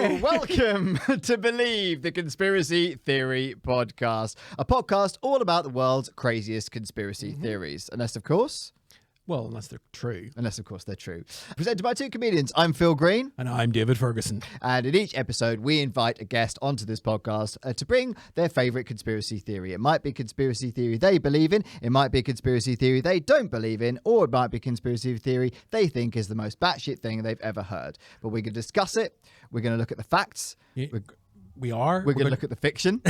Welcome to Believe, the Conspiracy Theory Podcast, a podcast all about the world's craziest conspiracy theories. Unless, of course... Well, unless they're true. Unless, of course, they're true. Presented by two comedians. I'm Phil Green. And I'm David Ferguson. And in each episode, we invite a guest onto this podcast to bring their favourite conspiracy theory. It might be a conspiracy theory they believe in, it might be a conspiracy theory they don't believe in, or it might be a conspiracy theory they think is the most batshit thing they've ever heard. But we're going to discuss it. We're going to look at the facts. We're going to look at the fiction.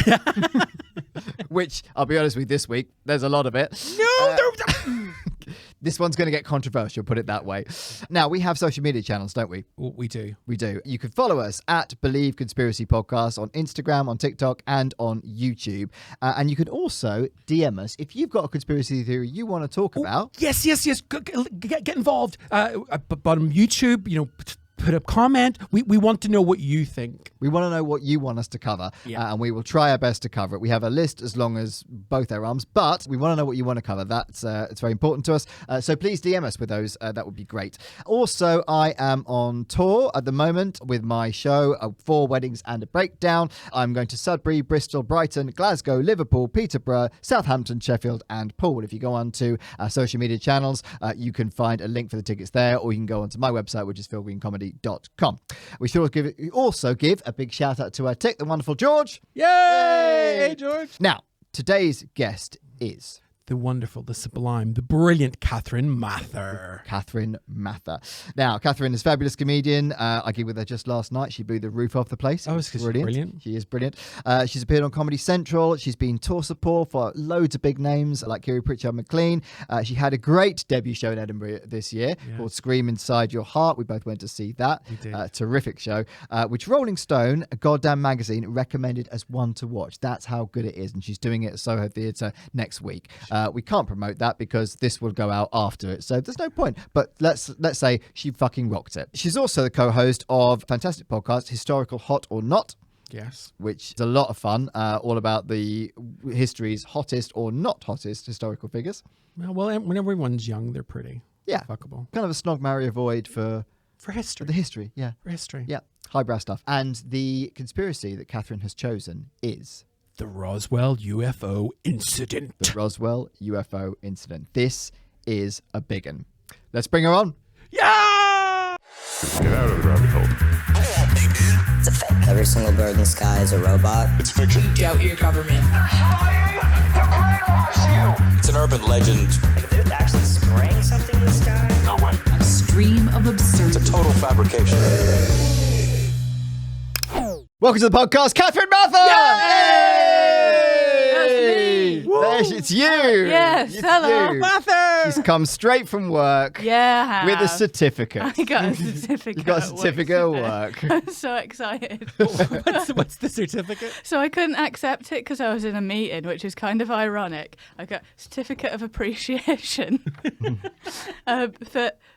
Which, I'll be honest with you, this week, there's a lot of it. This one's going to get controversial, put it that way. Now, we have social media channels, don't we? Well, we do. We do. You can follow us at Believe Conspiracy Podcast on Instagram, on TikTok, and on YouTube. And you can also DM us if you've got a conspiracy theory you want to talk about. Yes. Get involved. But on YouTube, put a comment. We want to know what you think. We want to know what you want us to cover, and we will try our best to cover it. We have a list as long as both our arms, but we want to know what you want to cover. That's it's very important to us. So please DM us with those. That would be great. Also, I am on tour at the moment with my show, 4 Weddings and a Breakdown. I'm going to Sudbury, Bristol, Brighton, Glasgow, Liverpool, Peterborough, Southampton, Sheffield, and Poole. If you go on to our social media channels, you can find a link for the tickets there, or you can go onto my website, which is philgreencomedy.com. We should also give a big shout out to our tech, the wonderful George. Yay! Hey, George. Now, today's guest is... the wonderful, the sublime, the brilliant Kathryn Mather. Kathryn Mather. Now, Kathryn is a fabulous comedian. I gig with her just last night. She blew the roof off the place. Oh, it's brilliant. She is brilliant. She's appeared on Comedy Central. She's been tour support for loads of big names like Kiri Pritchard McLean. She had a great debut show in Edinburgh this year called Scream Inside Your Heart. We both went to see that. We did. Terrific show, which Rolling Stone, a goddamn magazine, recommended as one to watch. That's how good it is. And she's doing it at Soho Theatre next week. We can't promote that because this will go out after it, so there's no point. But let's say she fucking rocked it. She's also the co-host of a fantastic podcast, Historical Hot or Not. Yes. Which is a lot of fun, all about the history's hottest or not hottest historical figures. Well, when everyone's young, they're pretty fuckable. Kind of a snog, marry, avoid for history. The history, yeah. For history. Yeah, highbrow stuff. And the conspiracy that Kathryn has chosen is... the Roswell UFO incident. The Roswell UFO incident. This is a big one. Let's bring her on. Yeah! Get out of the gravity hole. It's a fake. Every single bird in the sky is a robot. It's fiction. Doubt your government. It's an urban legend. If they're actually spraying something in the sky. No way. A stream of absurdity. It's a total fabrication. Welcome to the podcast, Kathryn Mather! Yay! There it's you! Yes, It's hello. you. Mather! She's come straight from work Yeah, I with a have. certificate. I got a certificate. You got a certificate at work. I'm so excited. What's the certificate? So I couldn't accept it because I was in a meeting, which is kind of ironic. I got certificate of appreciation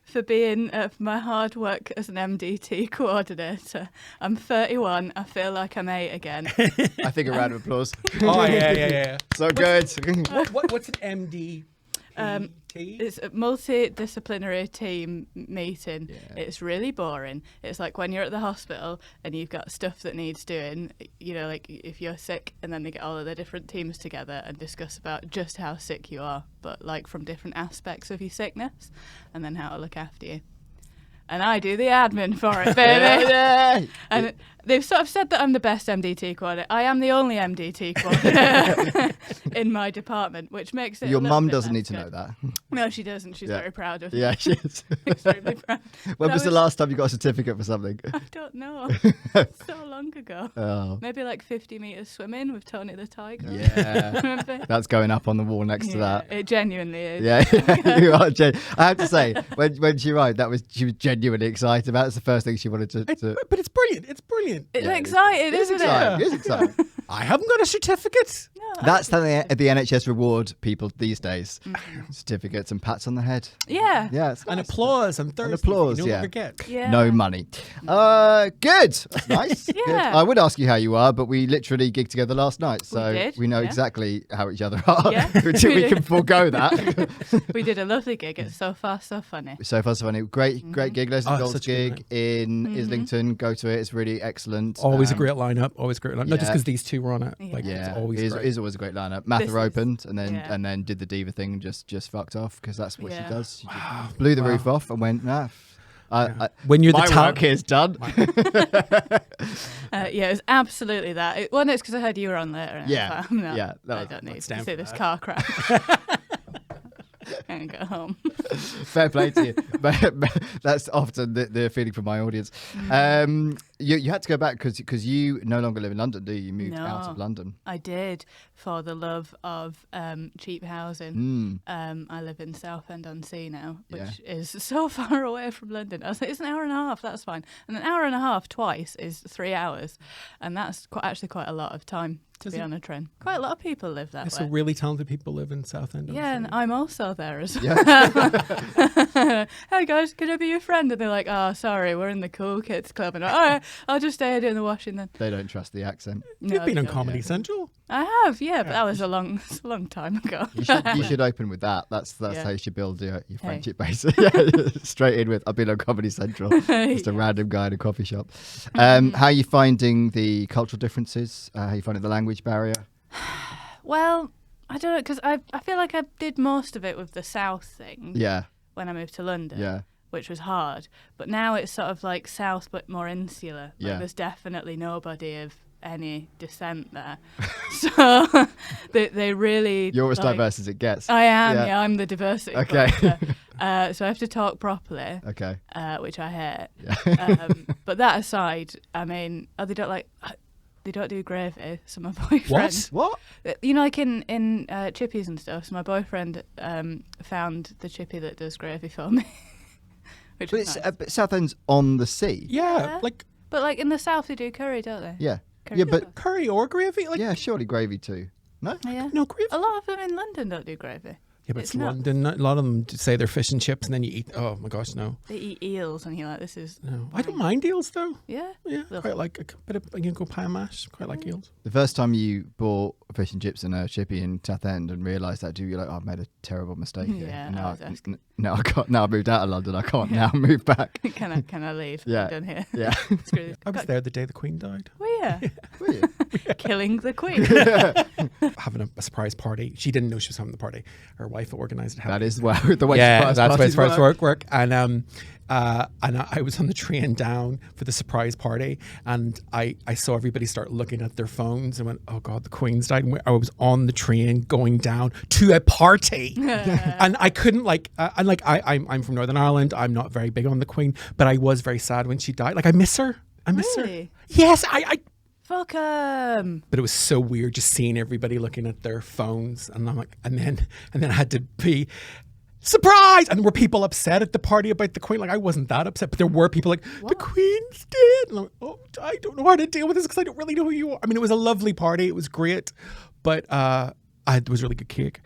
for being my hard work as an MDT coordinator. I'm 31. I feel like I'm 8 again. I think a round of applause. Oh, yeah. So good. What's an MD? It's a multidisciplinary team meeting. Yeah. It's really boring. It's like when you're at the hospital and you've got stuff that needs doing, like if you're sick, and then they get all of the different teams together and discuss about just how sick you are, but like from different aspects of your sickness, and then how to look after you. And I do the admin for it, baby. Yeah. And they've sort of said that I'm the best MDT coordinator. I am the only MDT coordinator in my department, which makes it Your a little mum bit doesn't less need to know good. that. No, she doesn't. She's Yeah. very proud of Yeah, me. she is. Extremely proud. When That was the last time you got a certificate for something? I don't know. So long ago. Oh. Maybe like 50 metres swimming with Tony the Tiger. Yeah. Remember? That's going up on the wall next to that. It genuinely is. Yeah, you are I have to say, when she wrote, she was genuinely excited about it. It's the first thing she wanted to... But it's brilliant. It's brilliant. It's Yeah, exciting, It's isn't exciting. it? It is exciting. I haven't got a certificate. That's how the NHS reward people these days. Certificates and pats on the head. Yeah. Yeah, it's And nice. applause on Thursday. applause, you no yeah. longer get. Yeah. No money. Good. That's nice. Yeah. Good. I would ask you how you are, but we literally gigged together last night, so did, we know yeah. exactly how each other are. Yeah. we can forego that. We did a lovely gig. It's so far so funny. So far, so funny. Great gig. Leslie Oh, Gold's such a good gig in Islington. Go to it. It's really excellent. Always a great lineup. Always great lineup. Not just yeah. because these two were on it. Like, Yeah, it's always great. it is always a great lineup. Mather This is- opened and then yeah. did the diva thing and just fucked off because that's what Yeah. she does. She just blew the roof off and went, nah. When you're the my talent, work here's done. Yeah, it was absolutely that. Well, no, it's because I heard you were on later. And Yeah. I was like, no, Yeah, that I was- don't need to stand see for this that. car crash. And go home. Fair play to you. But that's often the feeling from my audience. You had to go back because you no longer live in London, do you? You moved out of No. London. I did for the love of cheap housing. I live in Southend on Sea now, which is so far away from London. I was like, it's an hour and a half, that's fine. And an hour and a half twice is 3 hours. And that's actually quite a lot of time to Does be it? on a train. Quite a lot of people live that so way. really talented people live in Southend. Yeah, and I'm also there as well. Yeah. Hey guys, can I be your friend? And they're like, oh, sorry, we're in the cool kids club. And I'm like, all right, I'll just stay here doing the washing then. They don't trust the accent. No, You've been they on don't. Comedy Central. I have, yeah, but that was a long time ago. You should open with that. That's Yeah. how you should build your Hey. friendship base. Yeah, straight in with, I've been on Comedy Central. Just a random guy in a coffee shop. How are you finding the cultural differences? How are you finding the language barrier? Well, I don't know, because I feel like I did most of it with the South thing Yeah, when I moved to London, yeah. which was hard. But now it's sort of like South but more insular. Like Yeah. there's definitely nobody of any descent there. So they really... You're as like, diverse as it gets. I am, Yeah. yeah, I'm the diversity. Okay. quota. So I have to talk properly, Okay. which I hate. Yeah. But that aside, I mean, they don't do gravy. So my boyfriend, What? you know, like in chippies and stuff. So my boyfriend found the chippy that does gravy for me, which But was it's nice. but Southend's on the sea. Yeah, like But like in the South, they do curry, don't they? Yeah. Curry Yeah, but curry or gravy. Like yeah, surely gravy too. No? Yeah. no gravy. A lot of them in London don't do gravy. Yeah, but It's it's nuts. London. A lot of them say they're fish and chips, and then you eat. Oh my gosh, no, They eat eels, and you're like, this is no. I don't mind eels though. yeah. Yeah, Ugh. quite like a bit of go pie mash. Quite like eels. The first time you bought fish and chips and a chippy in Southend and realised that, you're like, oh, I've made a terrible mistake here. Yeah, And I now, was asking. now I can't. Now I moved out of London. I can't now move back. Can I leave? Yeah. I'm done here. Yeah. Screw this. I was there the day the Queen died, Well, yeah. Were you? Killing the queen. having a surprise party. She didn't know she was having the party. Her wife organised it. That is the way Yeah, surprise that's why parties surprise work. work. And I was on the train down for the surprise party, and I saw everybody start looking at their phones and went, "Oh God, the Queen's died." And I was on the train going down to a party, and I couldn't I'm from Northern Ireland. I'm not very big on the Queen, but I was very sad when she died. Like I miss her. I miss her. Really? Yes, I. Fuck 'em. But it was so weird just seeing everybody looking at their phones, and I'm like, and then I had to be surprised. And were people upset at the party about the Queen? Like I wasn't that upset, but there were people like, the Queen's dead. And I'm like, oh, I don't know how to deal with this because I don't really know who you are. I mean, it was a lovely party. It was great, but it was really good cake.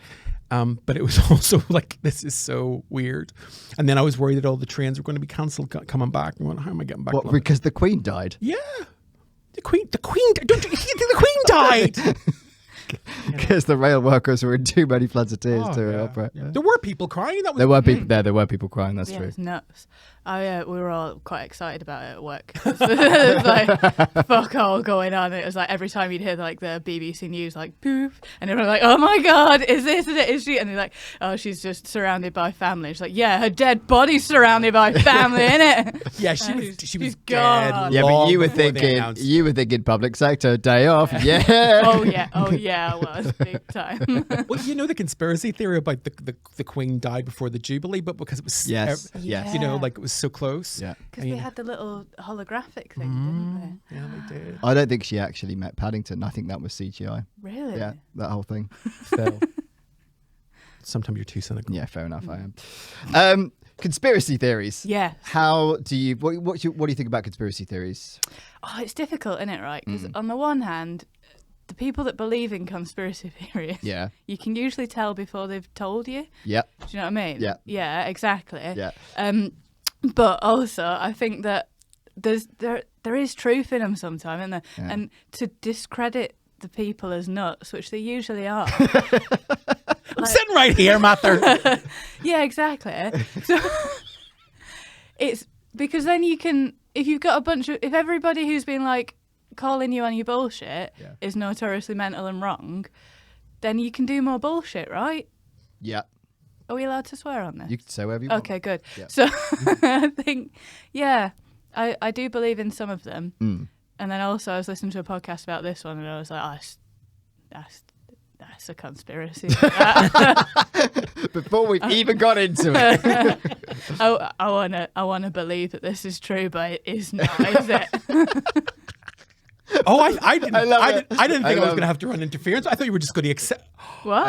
But it was also like, this is so weird. And then I was worried that all the trains were going to be cancelled coming back. And I went, how am I getting back? What, to London? because the Queen died? Yeah. The Queen, the Queen died. Because the rail workers were in too many floods of tears Oh, to yeah. operate. Yeah. There were people crying. That was There were people there. There were people crying. That's Yeah, true. it's nuts. We were all quite excited about it at work. It was like fuck all going on. It was like every time you'd hear like the BBC News like poof, and everyone like, oh my God, is it? Is she? And they're like, oh, she's just surrounded by family. She's like, yeah, her dead body's surrounded by family, innit? Yeah, she And was she's dead. gone. Yeah, but long you were before they thinking announced. public sector day off. Yeah. Oh yeah, I was big time. Well, you know the conspiracy theory about the Queen died before the Jubilee, but because it was Yes. Yes. you know, Yeah. like it was so close. Yeah. Because they had the little holographic thing, didn't Yeah, they did. I don't think she actually met Paddington. I think that was CGI. they? Really? Yeah, that whole thing. Phil. Sometimes you're too cynical. Yeah, fair enough. I am. Conspiracy theories. Yes. How do you? What do you think about conspiracy theories? Oh, it's difficult, isn't it? Right? Because on the one hand, the people that believe in conspiracy theories, Yeah. you can usually tell before they've told you. Yeah. Do you know what I mean? Yeah. Yeah, exactly. Yeah. But also, I think that there is truth in them sometimes, isn't there? Yeah. And to discredit the people as nuts, which they usually are. I'm sitting right here, Mather. Yeah, exactly. So it's because then you can, if you've got if everybody who's been like calling you on your bullshit is notoriously mental and wrong, then you can do more bullshit, right? Yeah. Are we allowed to swear on this? You can say whatever you want. Okay, good. Yeah. So I think, I do believe in some of them. And then also I was listening to a podcast about this one and I was like, that's a conspiracy. Before we've even got into it. I wanna believe that this is true, but it is not, is it? Oh, I didn't think I was love going to have to run interference. I thought you were just going to accept. What?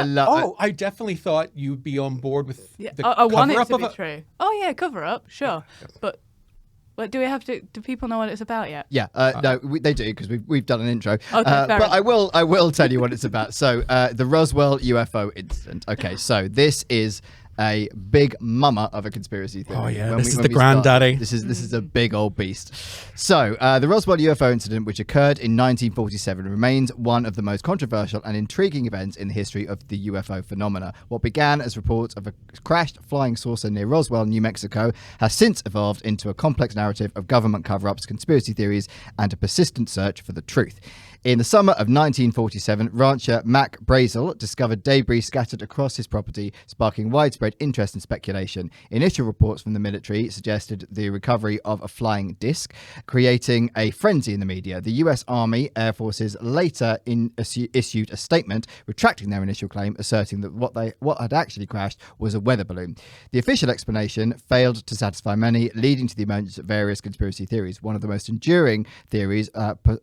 I definitely thought you'd be on board with the I want it cover-up to of be it. true. Oh yeah, cover up, sure. But do we have to? Do people know what it's about yet? Yeah, no, they do because we've done an intro. Okay, but fair I will tell you what it's about. So the Roswell UFO incident. Okay, so this is a big mama of a conspiracy theory. Oh yeah, When this we- is when the we start, granddaddy. This is a big old beast. So the Roswell UFO incident, which occurred in 1947, remains one of the most controversial and intriguing events in the history of the UFO phenomena. What began as reports of a crashed flying saucer near Roswell, New Mexico, has since evolved into a complex narrative of government cover-ups, conspiracy theories, and a persistent search for the truth. In the summer of 1947, rancher Mac Brazel discovered debris scattered across his property, sparking widespread interest and speculation. Initial reports from the military suggested the recovery of a flying disc, creating a frenzy in the media. The US Army Air Forces later issued a statement retracting their initial claim, asserting that what had actually crashed was a weather balloon. The official explanation failed to satisfy many, leading to the emergence of various conspiracy theories. One of the most enduring theories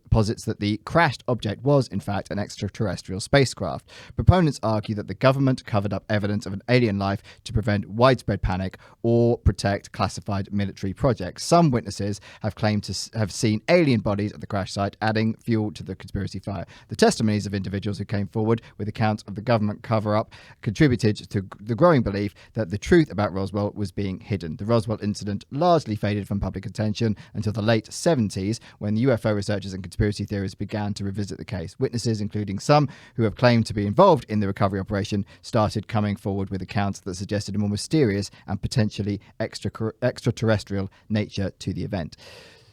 posits that the crashed object was, in fact, an extraterrestrial spacecraft. Proponents argue that the government covered up evidence of an alien life to prevent widespread panic or protect classified military projects. Some witnesses have claimed to have seen alien bodies at the crash site, adding fuel to the conspiracy fire. The testimonies of individuals who came forward with accounts of the government cover-up contributed to the growing belief that the truth about Roswell was being hidden. The Roswell incident largely faded from public attention until the late 70s, when UFO researchers and conspiracy theorists began to revisit the case. Witnesses, including some who have claimed to be involved in the recovery operation, started coming forward with accounts that suggested a more mysterious and potentially extraterrestrial nature to the event.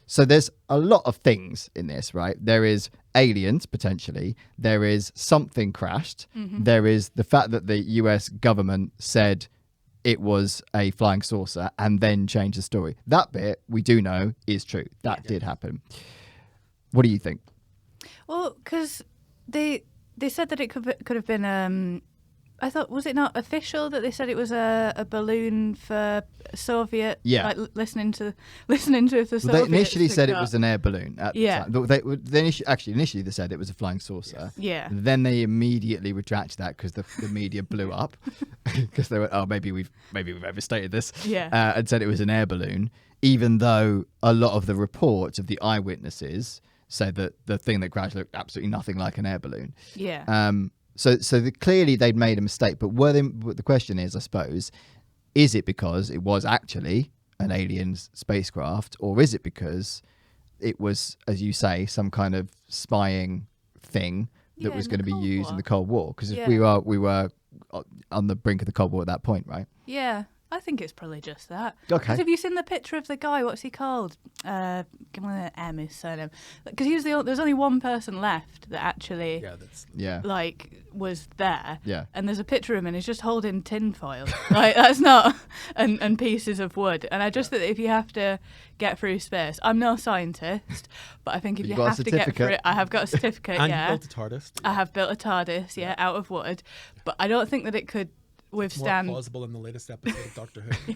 So there's a lot of things in this, right? There is aliens, potentially. There is something crashed. Mm-hmm. There is the fact that the US government said it was a flying saucer and then changed the story. That bit we do know is true. That did happen. What do you think? Well, because they said that it could have been. I thought, was it not official that they said it was a balloon for Soviet? Yeah. Like listening to if the Soviets. Well, they initially said it got- was an air balloon. At the time. Initially they said it was a flying saucer. Yeah. Then they immediately retracted that because the media blew up because they went, oh, maybe we've overstated this. Yeah. And said it was an air balloon, even though a lot of the reports of the eyewitnesses said that the thing that crashed looked absolutely nothing like an air balloon. Yeah. So clearly they'd made a mistake. But the question is, I suppose, is it because it was actually an alien spacecraft, or is it because it was, as you say, some kind of spying thing that was going to be used in the Cold War? Because we were on the brink of the Cold War at that point, right? Yeah. I think it's probably just that. Okay. 'Cause have you seen the picture of the guy? What's he called? Give me an M, his surname. Because he was there's only one person left that actually was there. Yeah. And there's a picture of him and he's just holding tin foil. Like, that's not and pieces of wood. And I just think that if you have to get through space, I'm no scientist, but I think if you have to get through it, I have got a certificate. And yeah. you built a TARDIS. I have built a TARDIS, out of wood, but I don't think that it could withstand. More plausible in the latest episode of Doctor Who.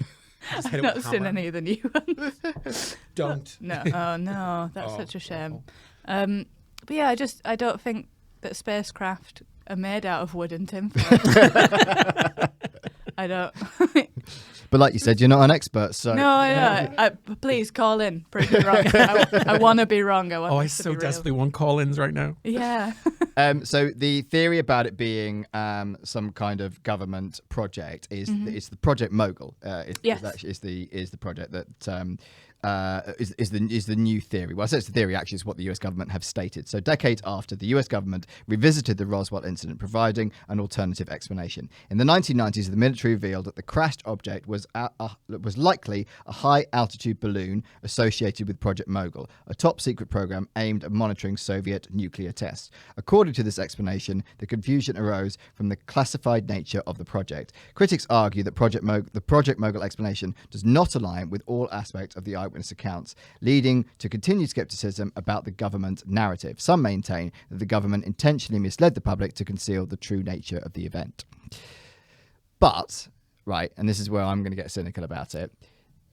Just hit I've it not with a seen hammer. any of the new ones. Don't. No, oh no, that's such a shame. awful. But yeah, I don't think that spacecraft are made out of wood and tinfoil. I don't. But like you said, you're not an expert, so No, please call in. Prove me wrong. I want to be wrong. I want. Oh, I this to so be real. desperately want call-ins right now. Yeah. So the theory about it being some kind of government project is it's the Project Mogul. Yes. Is the project that is the new theory. Well, I say it's the theory. Actually, it's what the U.S. government have stated. So decades after, the U.S. government revisited the Roswell incident, providing an alternative explanation. In the 1990s, the military revealed that the crashed object was likely a high-altitude balloon associated with Project Mogul, a top-secret program aimed at monitoring Soviet nuclear tests. According to this explanation, the confusion arose from the classified nature of the project. Critics argue that the Project Mogul explanation does not align with all aspects of the eyewitness accounts, leading to continued skepticism about the government narrative. Some maintain that the government intentionally misled the public to conceal the true nature of the event. But, right, and this is where I'm going to get cynical about it,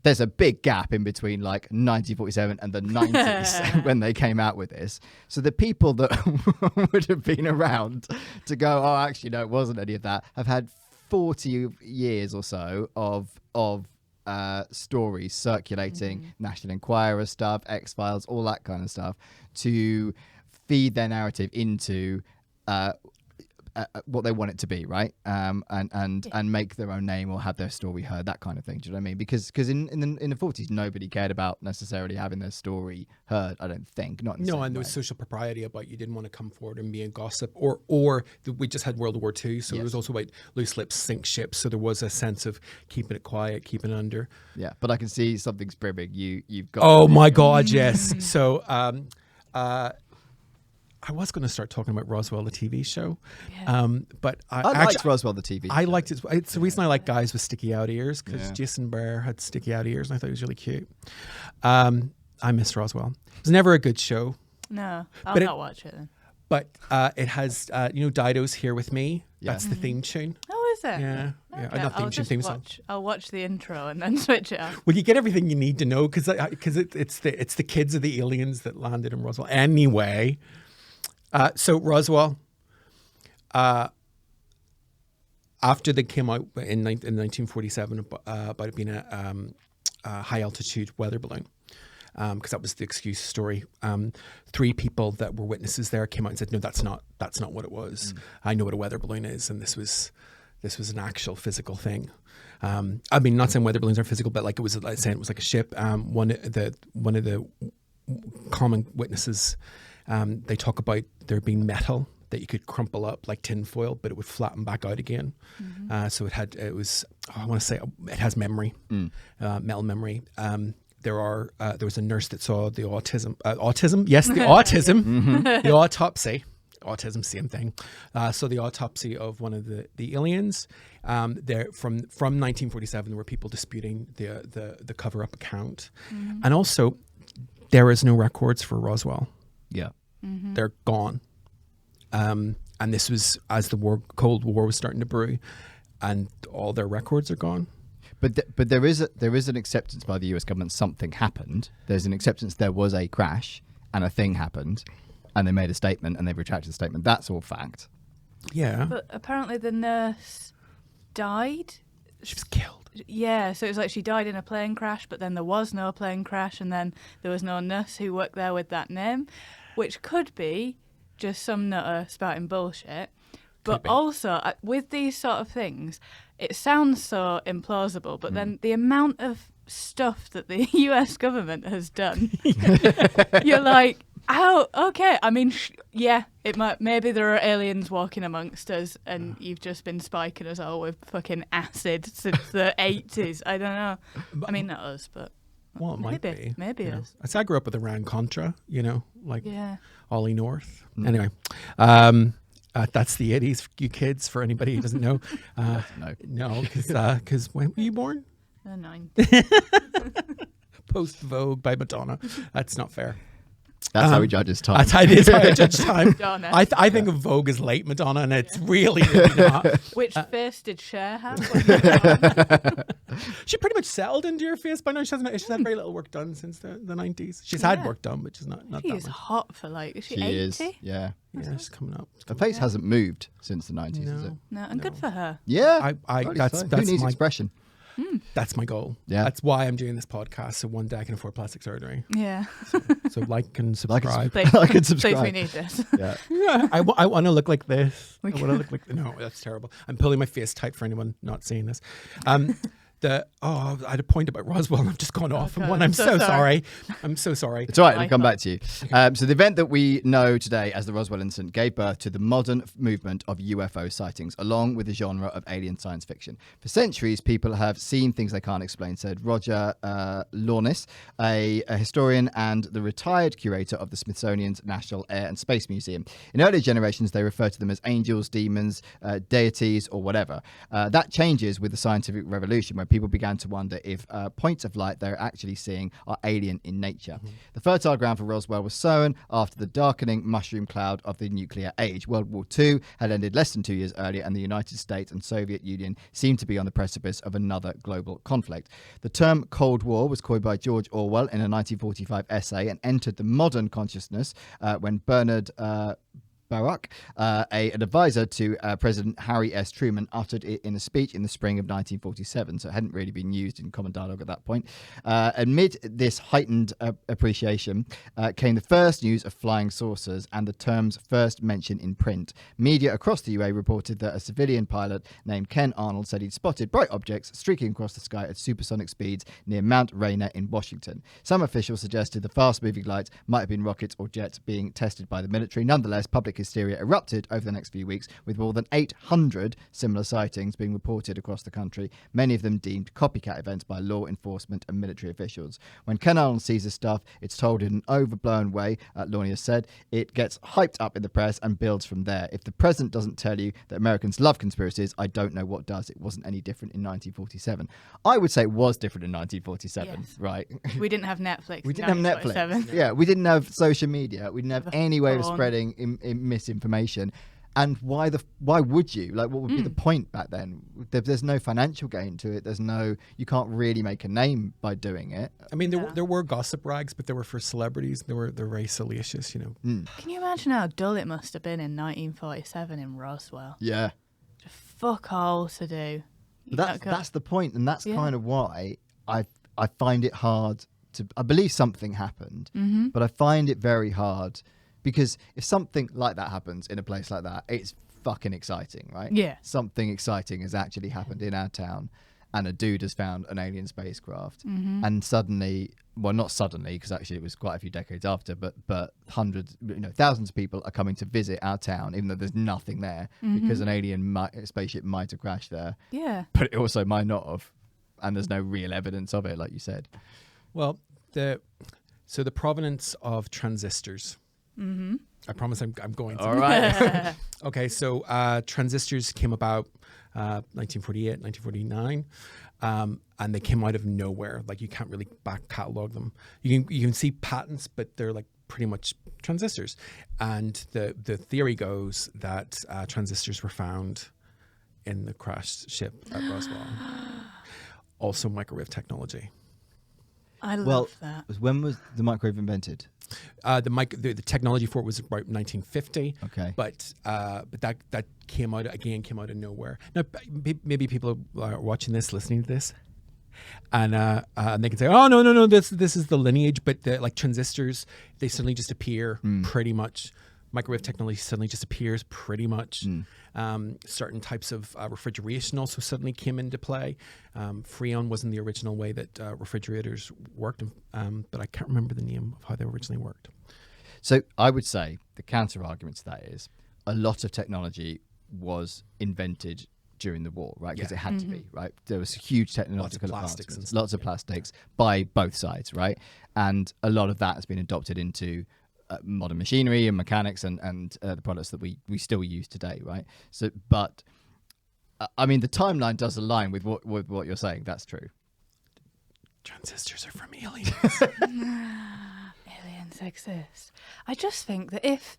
there's a big gap in between like 1947 and the 90s when they came out with this. So the people that would have been around to go, oh, actually, no, it wasn't any of that, have had 40 years or so of stories circulating, National Enquirer stuff, X-Files, all that kind of stuff, to feed their narrative into what they want it to be, right? And make their own name or have their story heard, that kind of thing. Do you know what I mean? Because in the 40s, nobody cared about necessarily having their story heard. I don't think. Not in the same and there way. was social propriety about you didn't want to come forward and be a gossip, or we just had World War II, so there was also about loose lips sink ships. So there was a sense of keeping it quiet, keeping it under. Yeah, but I can see something's brimming. You've got. Oh my God, yes. So I was going to start talking about Roswell, the TV show, but I liked Roswell, the TV show. I liked it. It's the reason I like guys with sticky out ears, because Jason Barr had sticky out ears, and I thought he was really cute. I miss Roswell. It was never a good show. No, I'll not watch it then. But it has, Dido's Here With Me. That's the theme tune. Oh, is it? Yeah. Okay, Not theme tune, theme song. I'll watch the intro and then switch it off. Well, you get everything you need to know, because it's the kids of the aliens that landed in Roswell. Anyway. So Roswell, after they came out in 1947 about it being a high altitude weather balloon, because that was the excuse story. 3 people that were witnesses there came out and said, "No, that's not what it was. I know what a weather balloon is, and this was an actual physical thing." I mean, not saying weather balloons are physical, but like saying it was like a ship. One of the common witnesses. They talk about there being metal that you could crumple up like tin foil, but it would flatten back out again. So it has memory, metal memory. There was a nurse that saw the autism. Yes, the autism, the autopsy. Autism, same thing. So the autopsy of one of the aliens. There from 1947, there were people disputing the cover-up account, and also there is no records for Roswell. Yeah. They're gone. And this was as the Cold War was starting to brew, and all their records are gone. But there is an acceptance by the US government something happened. There's an acceptance there was a crash and a thing happened, and they made a statement and they've retracted the statement. That's all fact. Yeah. But apparently the nurse died. She was killed. Yeah, so it was like she died in a plane crash, but then there was no plane crash, and then there was no nurse who worked there with that name, which could be just some nutter spouting bullshit. But also, with these sort of things, it sounds so implausible, but then the amount of stuff that the US government has done, you're like, oh, okay. I mean, maybe there are aliens walking amongst us, and you've just been spiking us all with fucking acid since the 80s. I don't know. I mean, not us, but well, it might be. Maybe us. So I grew up with Iran Contra, like Ollie North. Anyway, that's the 80s, you kids, for anybody who doesn't know. No, because when were you born? The 90s. Post Vogue by Madonna. That's not fair. That's how we judge his time. That is how I judge time. I think of Vogue as late Madonna, and it's really not. Which face did Cher have? She pretty much settled into your face by now. She's had very little work done since the 90s. She's had work done, but she's not she that is much. hot for is she 80? Is, yeah. Yeah, she's coming up. Her face hasn't moved since the 90s, is it? No, and good for her. Yeah. That's Who needs my expression? That's my goal. Yeah. That's why I'm doing this podcast. So one day I can afford plastic surgery. Yeah. So like and subscribe. Please, I can subscribe. please, we need this. Yeah. Yeah, I want to look like this. I want to look like... No, that's terrible. I'm pulling my face tight for anyone not seeing this. I had a point about Roswell and I've just gone off on one. I'm so sorry. I'm so sorry. It's all right. I'll come back to you. So the event that we know today as the Roswell incident gave birth to the modern movement of UFO sightings, along with the genre of alien science fiction. For centuries, people have seen things they can't explain, said Roger Lornis, a historian and the retired curator of the Smithsonian's National Air and Space Museum. In earlier generations, they referred to them as angels, demons, deities, or whatever. That changes with the scientific revolution, where people began to wonder if points of light they're actually seeing are alien in nature. The fertile ground for Roswell was sown after the darkening mushroom cloud of the nuclear age. World War II had ended less than 2 years earlier, and the United States and Soviet Union seemed to be on the precipice of another global conflict. The term Cold War was coined by George Orwell in a 1945 essay and entered the modern consciousness when Bernard Baruch, an advisor to President Harry S. Truman, uttered it in a speech in the spring of 1947, so it hadn't really been used in common dialogue at that point. Amid this heightened appreciation came the first news of flying saucers and the terms first mentioned in print. Media across the UA reported that a civilian pilot named Ken Arnold said he'd spotted bright objects streaking across the sky at supersonic speeds near Mount Rainier in Washington. Some officials suggested the fast-moving lights might have been rockets or jets being tested by the military. Nonetheless, public hysteria erupted over the next few weeks, with more than 800 similar sightings being reported across the country, many of them deemed copycat events by law enforcement and military officials. When Ken Arnold sees this stuff, it's told in an overblown way, Lornia said. It gets hyped up in the press and builds from there. If the president doesn't tell you that Americans love conspiracies, I don't know what does. It wasn't any different in 1947. I would say it was different in 1947, Yes. right? We didn't have Netflix. We didn't have Netflix. Yeah, we didn't have social media. We didn't have any way of spreading misinformation. And why would you? Like, what would be the point back then? There's no financial gain to it. You can't really make a name by doing it. I mean, there were gossip rags, but they were for celebrities. They're very salacious, you know. Can you imagine how dull it must have been in 1947 in Roswell? Yeah. Just fuck all to do. That's the point, and that's kind of why I find it hard to. I believe something happened, but I find it very hard. Because if something like that happens in a place like that, it's fucking exciting, right? Yeah. Something exciting has actually happened in our town, and a dude has found an alien spacecraft. And suddenly, well, not suddenly, because actually it was quite a few decades after, but hundreds, thousands of people are coming to visit our town, even though there's nothing there, because an alien spaceship might have crashed there. Yeah. But it also might not have. And there's no real evidence of it, like you said. Well, the provenance of transistors. I promise I'm going to. All right. Okay, so transistors came about 1948, 1949, and they came out of nowhere. Like, you can't really back catalog them. You can see patents, but they're like pretty much transistors. And the theory goes that transistors were found in the crashed ship at Roswell. Also microwave technology. I love that. When was the microwave invented? The technology for it was about 1950. Okay. But that came out of nowhere. Now, maybe people are watching this, listening to this, and they can say, "Oh, no, this is the lineage." But like transistors, they suddenly just appear pretty much. Microwave technology suddenly just appears pretty much. Certain types of refrigeration also suddenly came into play. Freon wasn't the original way that refrigerators worked, but I can't remember the name of how they originally worked. So I would say the counter argument to that is a lot of technology was invented during the war, right? Because it had to be, right? There was huge technological advancements, lots of plastics by both sides, right? And a lot of that has been adopted into modern machinery and mechanics and the products that we still use today, right? So, but I mean, the timeline does align with what you're saying. That's true. Transistors are from aliens. Aliens exist. I just think that if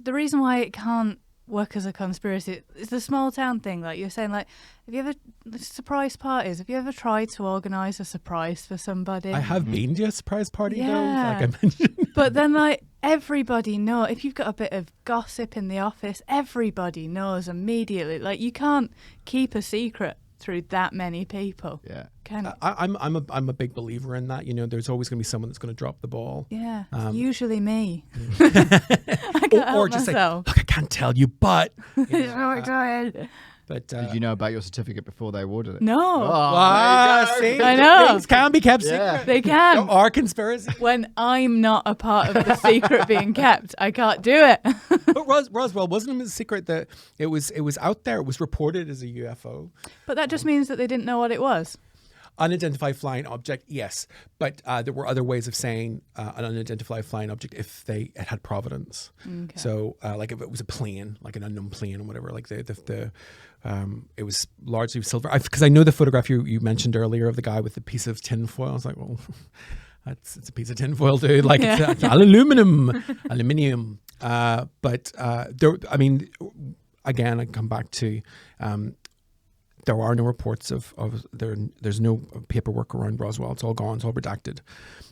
the reason why it can't work as a conspiracy is the small town thing, like you're saying, like, have you ever surprise parties? Have you ever tried to organise a surprise for somebody? I have been to a surprise party though, Yeah. like I mentioned. But then, like, everybody knows. If you've got a bit of gossip in the office, everybody knows immediately. Like, you can't keep a secret through that many people. Yeah. Can it? I'm a big believer in that. You know, there's always going to be someone that's going to drop the ball. Yeah, it's usually me. I can't help just myself. like, look, I can't tell you, but. So excited. But Did you know about your certificate before they awarded it? No. See, I know. things can be kept Yeah. secret. They can. There are conspiracies. When I'm not a part of the secret being kept, I can't do it. But Roswell wasn't a secret that it was out there. It was reported as a UFO. But that just means that they didn't know what it was. Unidentified flying object, yes. But there were other ways of saying an unidentified flying object if it had provenance. Okay. So, like if it was a plane, like an unknown plane or whatever, like it was largely silver. Because I know the photograph you mentioned earlier of the guy with the piece of tinfoil. I was like, well, it's a piece of tinfoil, dude. Like it's aluminium. But there, I mean, again, I come back to. There are no reports of there's no paperwork around Roswell. It's all gone. It's all redacted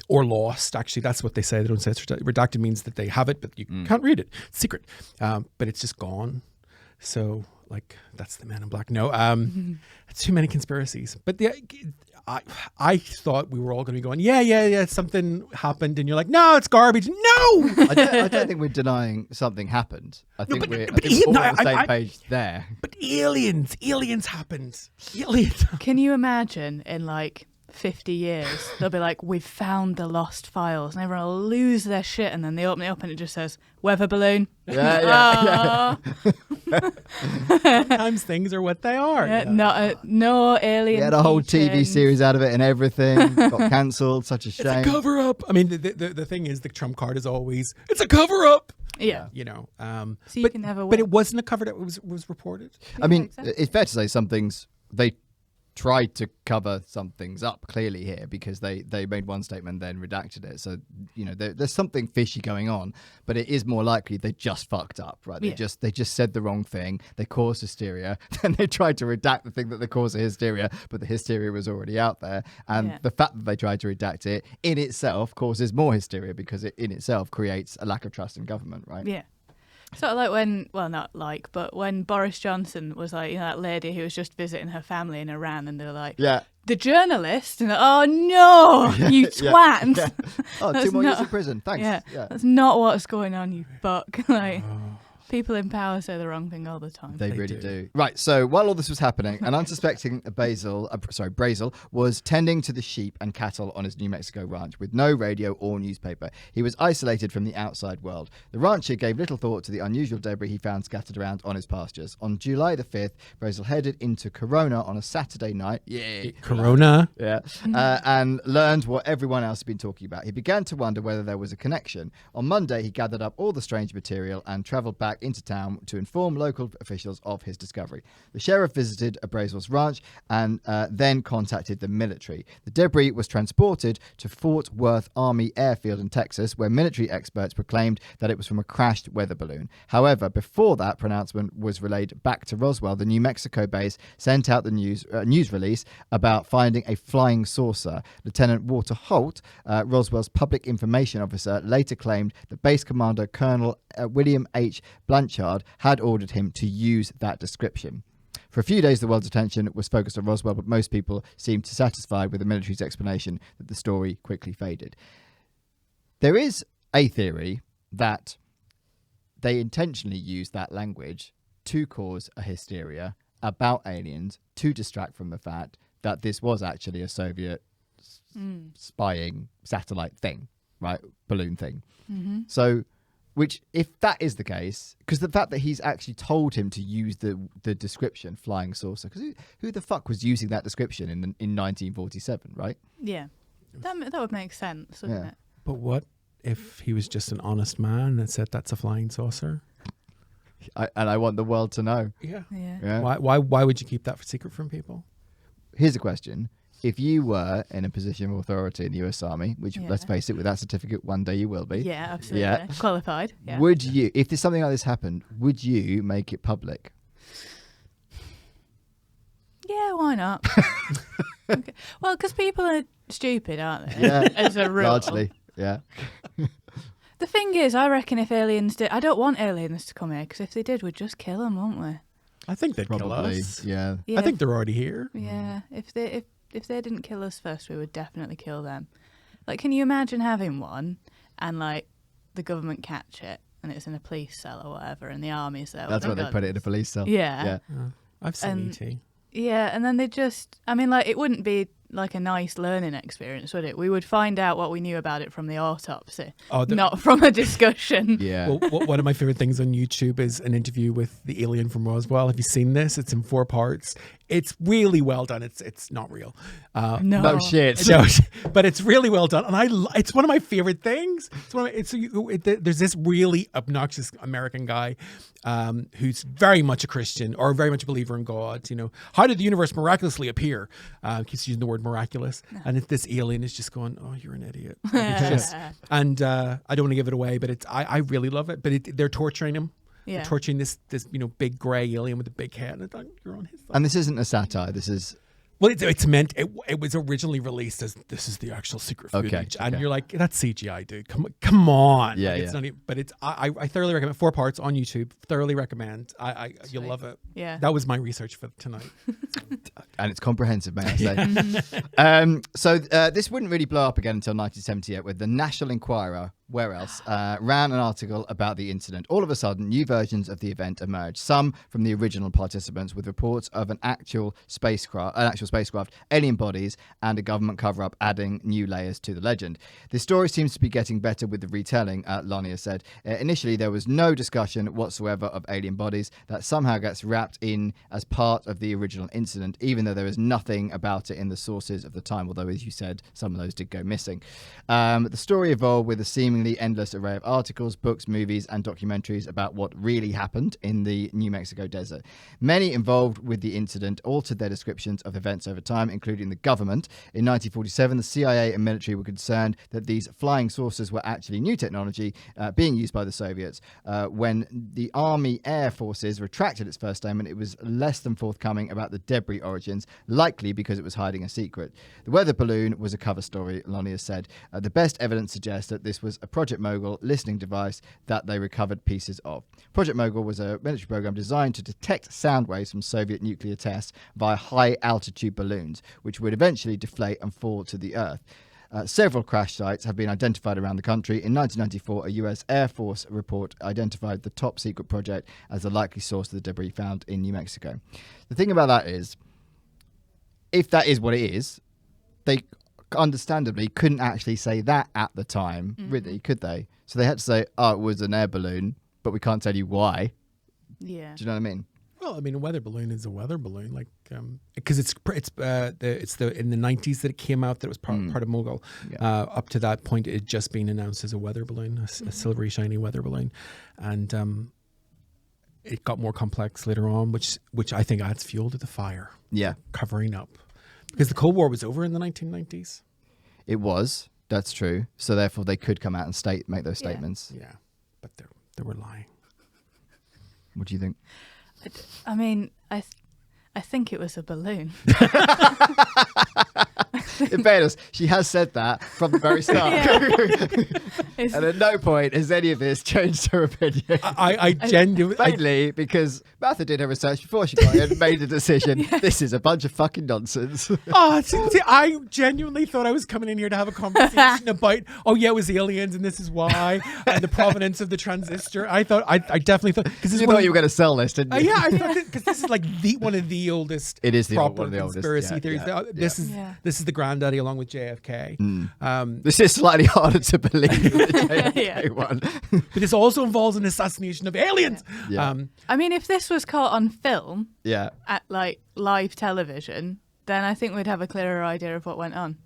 or lost. Actually, that's what they say. They don't say it's redacted. Redacted means that they have it, but you can't read it. It's secret. But it's just gone. So, like, that's the Man in Black. No, it's too many conspiracies. But I thought we were all going to be going, yeah, something happened. And you're like, no, it's garbage. No! I don't think we're denying something happened. I think we're all on the same page there. But aliens happened. Aliens. Can you imagine in like 50 years, they'll be like, we've found the lost files, and everyone will lose their shit, and then they open it up and it just says, weather balloon. Yeah. Sometimes things are what they are. No alien. We had a whole TV teachings. series out of it and everything. Got cancelled. Such a shame. It's a cover up. I mean, the thing is, the trump card is always, it's a cover up. Yeah. You know. So you can never But win. it wasn't a cover that was reported. I mean, exactly. it's fair to say some things they tried to cover some things up clearly here because they made one statement then redacted it. So, you know, there's something fishy going on, but it is more likely they just fucked up, right? They just said the wrong thing. They caused hysteria. Then they tried to redact the thing that they caused the hysteria, but the hysteria was already out there. And the fact that they tried to redact it in itself causes more hysteria because it in itself creates a lack of trust in government, right? Yeah. Sort of like when, well, not like, but when Boris Johnson was like, you know, that lady who was just visiting her family in Iran, and they're like, the journalist, and they're, oh no, you twat. Yeah. Oh, 2 more years in prison. Thanks. Yeah, that's not what's going on, you fuck. Like, people in power say the wrong thing all the time. They really do. Right, so while all this was happening, an unsuspecting Brazel was tending to the sheep and cattle on his New Mexico ranch with no radio or newspaper. He was isolated from the outside world. The rancher gave little thought to the unusual debris he found scattered around on his pastures. On July the 5th, Brazel headed into Corona on a Saturday night. Yeah. Corona. Yeah. And learned what everyone else had been talking about. He began to wonder whether there was a connection. On Monday, he gathered up all the strange material and travelled back into town to inform local officials of his discovery. The sheriff visited Brazel's ranch and then contacted the military. The debris was transported to Fort Worth Army Airfield in Texas, where military experts proclaimed that it was from a crashed weather balloon. However, before that pronouncement was relayed back to Roswell, the New Mexico base sent out the news release about finding a flying saucer. Lieutenant Walter Holt, Roswell's public information officer, later claimed that base commander Colonel William H. Blanchard had ordered him to use that description. For a few days, the world's attention was focused on Roswell, but most people seemed satisfied with the military's explanation that the story quickly faded. There is a theory that they intentionally used that language to cause a hysteria about aliens to distract from the fact that this was actually a Soviet spying satellite thing, right? Balloon thing. Mm-hmm. So, which, if that is the case, because the fact that he's actually told him to use the description flying saucer, because who the fuck was using that description in 1947, right? Yeah. That would make sense, wouldn't it? But what if he was just an honest man that said that's a flying saucer? I want the world to know. Yeah. Why would you keep that secret from people? Here's a question. If you were in a position of authority in the US Army, which, let's face it, with that certificate, one day you will be. Yeah, absolutely. Yeah. Qualified. Yeah. Would you, if there's something like this happened, would you make it public? Yeah, why not? Okay. Well, because people are stupid, aren't they? Yeah, as a rule. largely, yeah. The thing is, I reckon if aliens did... I don't want aliens to come here, because if they did, we'd just kill them, wouldn't we? I think they'd kill Probably, us. yeah. I think they're already here. Yeah, if they didn't kill us first, we would definitely kill them. Like, can you imagine having one and like the government catch it and it's in a police cell or whatever, and the army's there? That's why they put it in a police cell. Yeah. I've seen E.T. Yeah, and then they just, I mean, like, it wouldn't be like a nice learning experience, would it? We would find out what we knew about it from the autopsy, not from a discussion. Yeah. Well, one of my favorite things on YouTube is an interview with the alien from Roswell. Have you seen this? It's in 4 parts. It's really well done. It's not real. No shit. No, but it's really well done, and it's one of my favorite things. There's this really obnoxious American guy who's very much a Christian or very much a believer in God. You know, how did the universe miraculously appear? Keeps using the word miraculous, and this alien is just going, "Oh, you're an idiot." And I don't want to give it away, but I really love it. But they're torturing him. Yeah. Torturing this big grey alien with a big head, and like, you're on his side. And this isn't a satire. This is. Well, it's meant. It was originally released as this is the actual secret footage, and you're like, that's CGI, dude. Come on. Yeah, like, it's not even, but it's. I thoroughly recommend. 4 parts on YouTube. Thoroughly recommend. You'll love it. Yeah. That was my research for tonight. And it's comprehensive, may I say. So this wouldn't really blow up again until 1978, with the National Enquirer, where else, ran an article about the incident. All of a sudden, new versions of the event emerged, some from the original participants, with reports of an actual spacecraft, alien bodies, and a government cover-up, adding new layers to the legend. The story seems to be getting better with the retelling, Lonnie has said. Initially, there was no discussion whatsoever of alien bodies. That somehow gets wrapped in as part of the original incident, even though there is nothing about it in the sources of the time, although, as you said, some of those did go missing. The story evolved with a seemingly endless array of articles, books, movies, and documentaries about what really happened in the New Mexico desert. Many involved with the incident altered their descriptions of events over time, including the government. In 1947, the CIA and military were concerned that these flying saucers were actually new technology being used by the Soviets. When the Army Air Forces retracted its first statement, it was less than forthcoming about the debris origins, likely because it was hiding a secret. The weather balloon was a cover story, Lonnie has said. The best evidence suggests that this was a Project Mogul listening device that they recovered pieces of. Project Mogul was a military program designed to detect sound waves from Soviet nuclear tests via high-altitude balloons, which would eventually deflate and fall to the Earth. Several crash sites have been identified around the country. In 1994, a US Air Force report identified the top secret project as the likely source of the debris found in New Mexico. The thing about that is, if that is what it is, they understandably couldn't actually say that at the time, really, could they? So they had to say, oh, it was an air balloon, but we can't tell you why. Yeah. Do you know what I mean? Well, I mean, a weather balloon is a weather balloon, like because it's in the 90s that it came out that it was part of Mogul. Yeah. Up to that point, it had just been announced as a weather balloon, a silvery, shiny weather balloon, and it got more complex later on, which I think adds fuel to the fire. Yeah, covering up, because the Cold War was over in the 1990s. It was. That's true. So therefore, they could come out and make those statements. Yeah, but they were lying. What do you think? I mean, I think it was a balloon. In fairness, she has said that from the very start. And at no point has any of this changed her opinion. I genuinely... Mainly because Mather did her research before she got here and made a decision. This is a bunch of fucking nonsense. See, I genuinely thought I was coming in here to have a conversation about, it was aliens and this is why, and the provenance of the transistor. I definitely thought... You thought you were going to sell this, didn't you? Yeah, I thought because this is like one of the oldest proper conspiracy theories. This is the granddaddy along with JFK. This is slightly harder to believe than the JFK one. But this also involves an assassination of aliens. Yeah. I mean, if this was caught on film at like live television, then I think we'd have a clearer idea of what went on.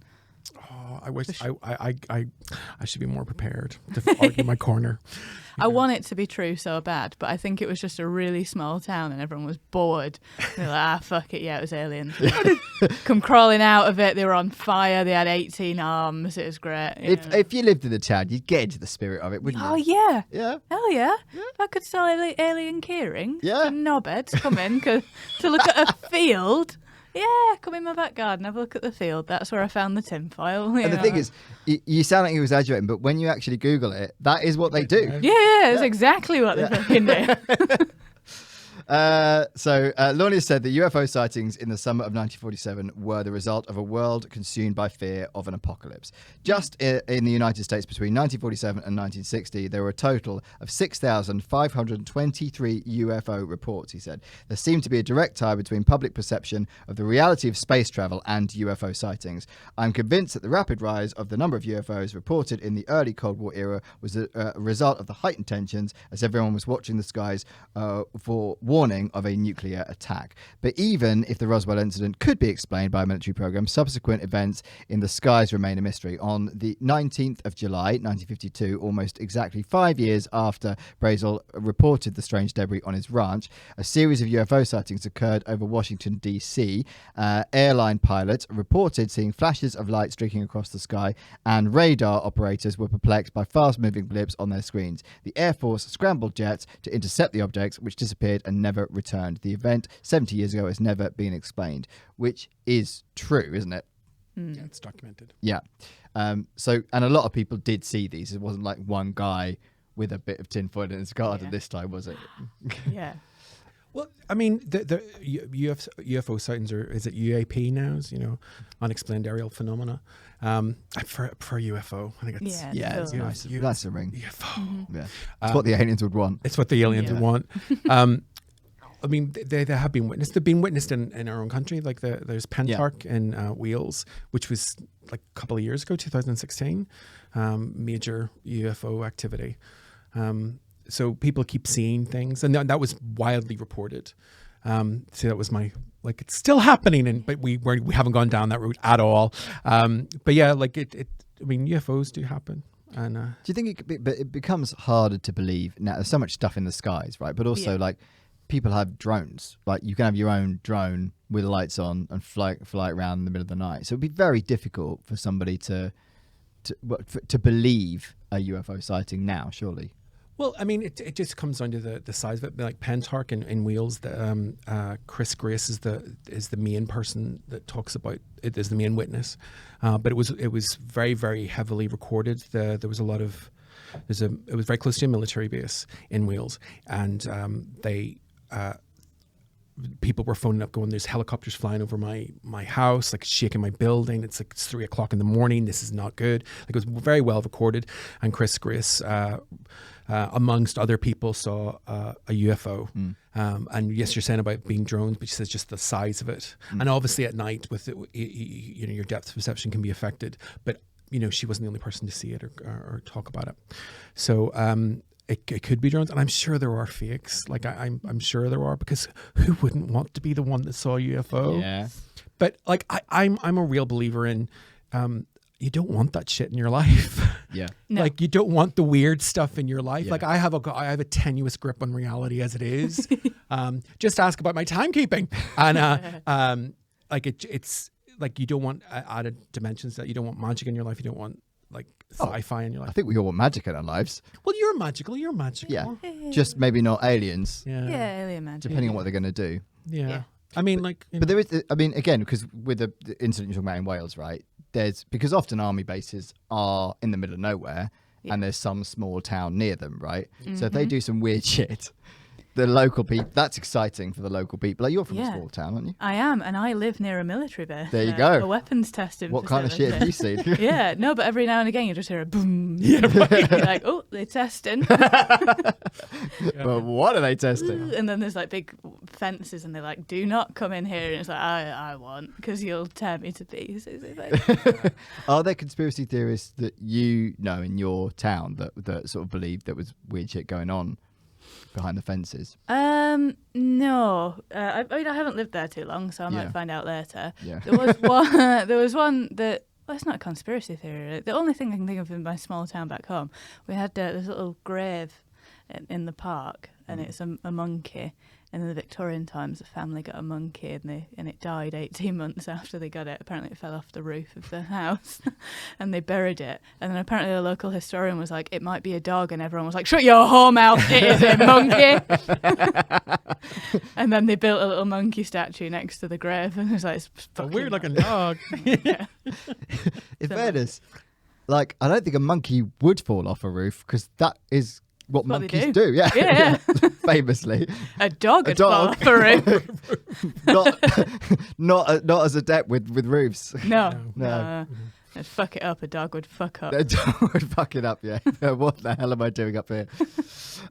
Oh, I wish I should be more prepared to argue my corner. I want it to be true so bad, but I think it was just a really small town and everyone was bored. They're like, fuck it, it was aliens. Come crawling out of it, they were on fire, they had 18 arms, it was great. If you lived in the town, you'd get into the spirit of it, wouldn't you? Oh, yeah. Yeah. Hell yeah. If I could sell alien keyrings to knobheads come in to look at a field... Yeah, come in my back garden, have a look at the field. That's where I found the tinfoil. And the thing is, you sound like you was exaggerating, but when you actually Google it, that is what they do. Yeah, it's exactly what they fucking do. Lorne said the UFO sightings in the summer of 1947 were the result of a world consumed by fear of an apocalypse. Just in the United States between 1947 and 1960, there were a total of 6,523 UFO reports, he said. There seemed to be a direct tie between public perception of the reality of space travel and UFO sightings. I'm convinced that the rapid rise of the number of UFOs reported in the early Cold War era was a result of the heightened tensions as everyone was watching the skies for warning of a nuclear attack. But even if the Roswell incident could be explained by a military program, subsequent events in the skies remain a mystery. On the 19th of July, 1952, almost exactly 5 years after Brazel reported the strange debris on his ranch, a series of UFO sightings occurred over Washington, D.C. Airline pilots reported seeing flashes of light streaking across the sky, and radar operators were perplexed by fast-moving blips on their screens. The Air Force scrambled jets to intercept the objects, which disappeared and never returned. The event 70 years ago has never been explained, which is true, isn't it? Yeah, it's documented. Yeah. And a lot of people did see these. It wasn't like one guy with a bit of tinfoil in his garden this time, was it? Yeah. Well, I mean, the UFO sightings is it UAP now? Unexplained aerial phenomena. For UFO, I think it's it's nice. That's a ring. UFO. Yeah, it's what the aliens would want. It's what the aliens would want. I mean, they have been witnessed. They've been witnessed in our own country. Like there's Pentark in Wales, which was like a couple of years ago, 2016, major UFO activity. So people keep seeing things, and that was widely reported. So that was it's still happening, but we haven't gone down that route at all. But yeah, UFOs do happen. And do you think it becomes harder to believe now? There's so much stuff in the skies, right? But also people have drones. Like you can have your own drone with the lights on and fly around in the middle of the night. So it'd be very difficult for somebody to believe a UFO sighting now, surely. Well, I mean, it just comes down to the size of it. Like Pentark in Wales, Chris Grace is the main person that talks about it as the main witness. But it was very, very heavily recorded. There was a lot of it was very close to a military base in Wales, and people were phoning up going, there's helicopters flying over my house, like shaking my building. It's 3 o'clock in the morning. This is not good. Like it was very well recorded. And Chris Grace, amongst other people, saw a UFO. And yes, you're saying about being drones, but she says just the size of it. And obviously at night with it, your depth of perception can be affected. But, she wasn't the only person to see it or talk about it. So, it could be drones, and I'm sure there are fakes. Like I'm sure there are, because who wouldn't want to be the one that saw a UFO? Yeah. But like I'm a real believer in you don't want that shit in your life. Yeah. No. Like you don't want the weird stuff in your life. Yeah. Like I have a tenuous grip on reality as it is. Just ask about my timekeeping, and it's like you don't want added dimensions. That you don't want magic in your life. You don't want like sci-fi in your life. I think we all want magic in our lives. Well, you're magical. Yeah. Just maybe not aliens. Yeah. Yeah, alien magic. Depending on what they're going to do. Yeah. I mean, but there is, again, because with the incident you're talking about in Wales, right? Because often army bases are in the middle of nowhere and there's some small town near them, right? Mm-hmm. So if they do some weird shit, the local people, that's exciting for the local people. Like you're from a small town, aren't you? I am, and I live near a military base. There you go. A weapons testing What kind of shit have you seen? Yeah, no, but every now and again you just hear a boom. Yeah, right. You're like, oh, they're testing. But what are they testing? And then there's like big fences, and they're like, do not come in here. And it's like, I won't, because you'll tear me to pieces. Are there conspiracy theorists that you know in your town that sort of believe there was weird shit going on behind the fences? No. I mean, I haven't lived there too long, so I might find out later. Yeah. There was one that, well, it's not a conspiracy theory. The only thing I can think of in my small town back home, we had this little grave in the park, and it's a monkey. And in the Victorian times, the family got a monkey, and it died 18 months after they got it. Apparently, it fell off the roof of the house, and they buried it. And then apparently, the local historian was like, "It might be a dog," and everyone was like, "Shut your whore mouth! It is a monkey." And then they built a little monkey statue next to the grave, and it was like, "It's a weird looking dog." Yeah. In fairness, like I don't think a monkey would fall off a roof because that is What What they monkeys do. Yeah. Yeah. Famously. A dog would dog. fall off a roof. not as adept with roofs. No. I'd fuck it up. A dog would fuck up. A dog would fuck it up, yeah. What the hell am I doing up here?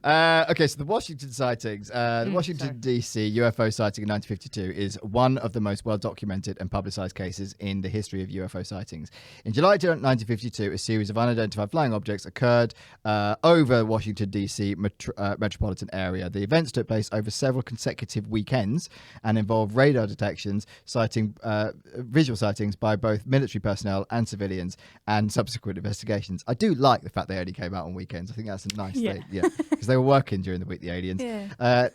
Okay, so the Washington sightings. The Washington, D.C. UFO sighting in 1952 is one of the most well-documented and publicized cases in the history of UFO sightings. In July 1952, a series of unidentified flying objects occurred over Washington, D.C. Metropolitan area. The events took place over several consecutive weekends and involved radar detections, visual sightings by both military personnel and civilians, and subsequent investigations. I do like the fact they only came out on weekends. I think that's a nice thing. Yeah, because they were working during the week, the aliens. Yeah.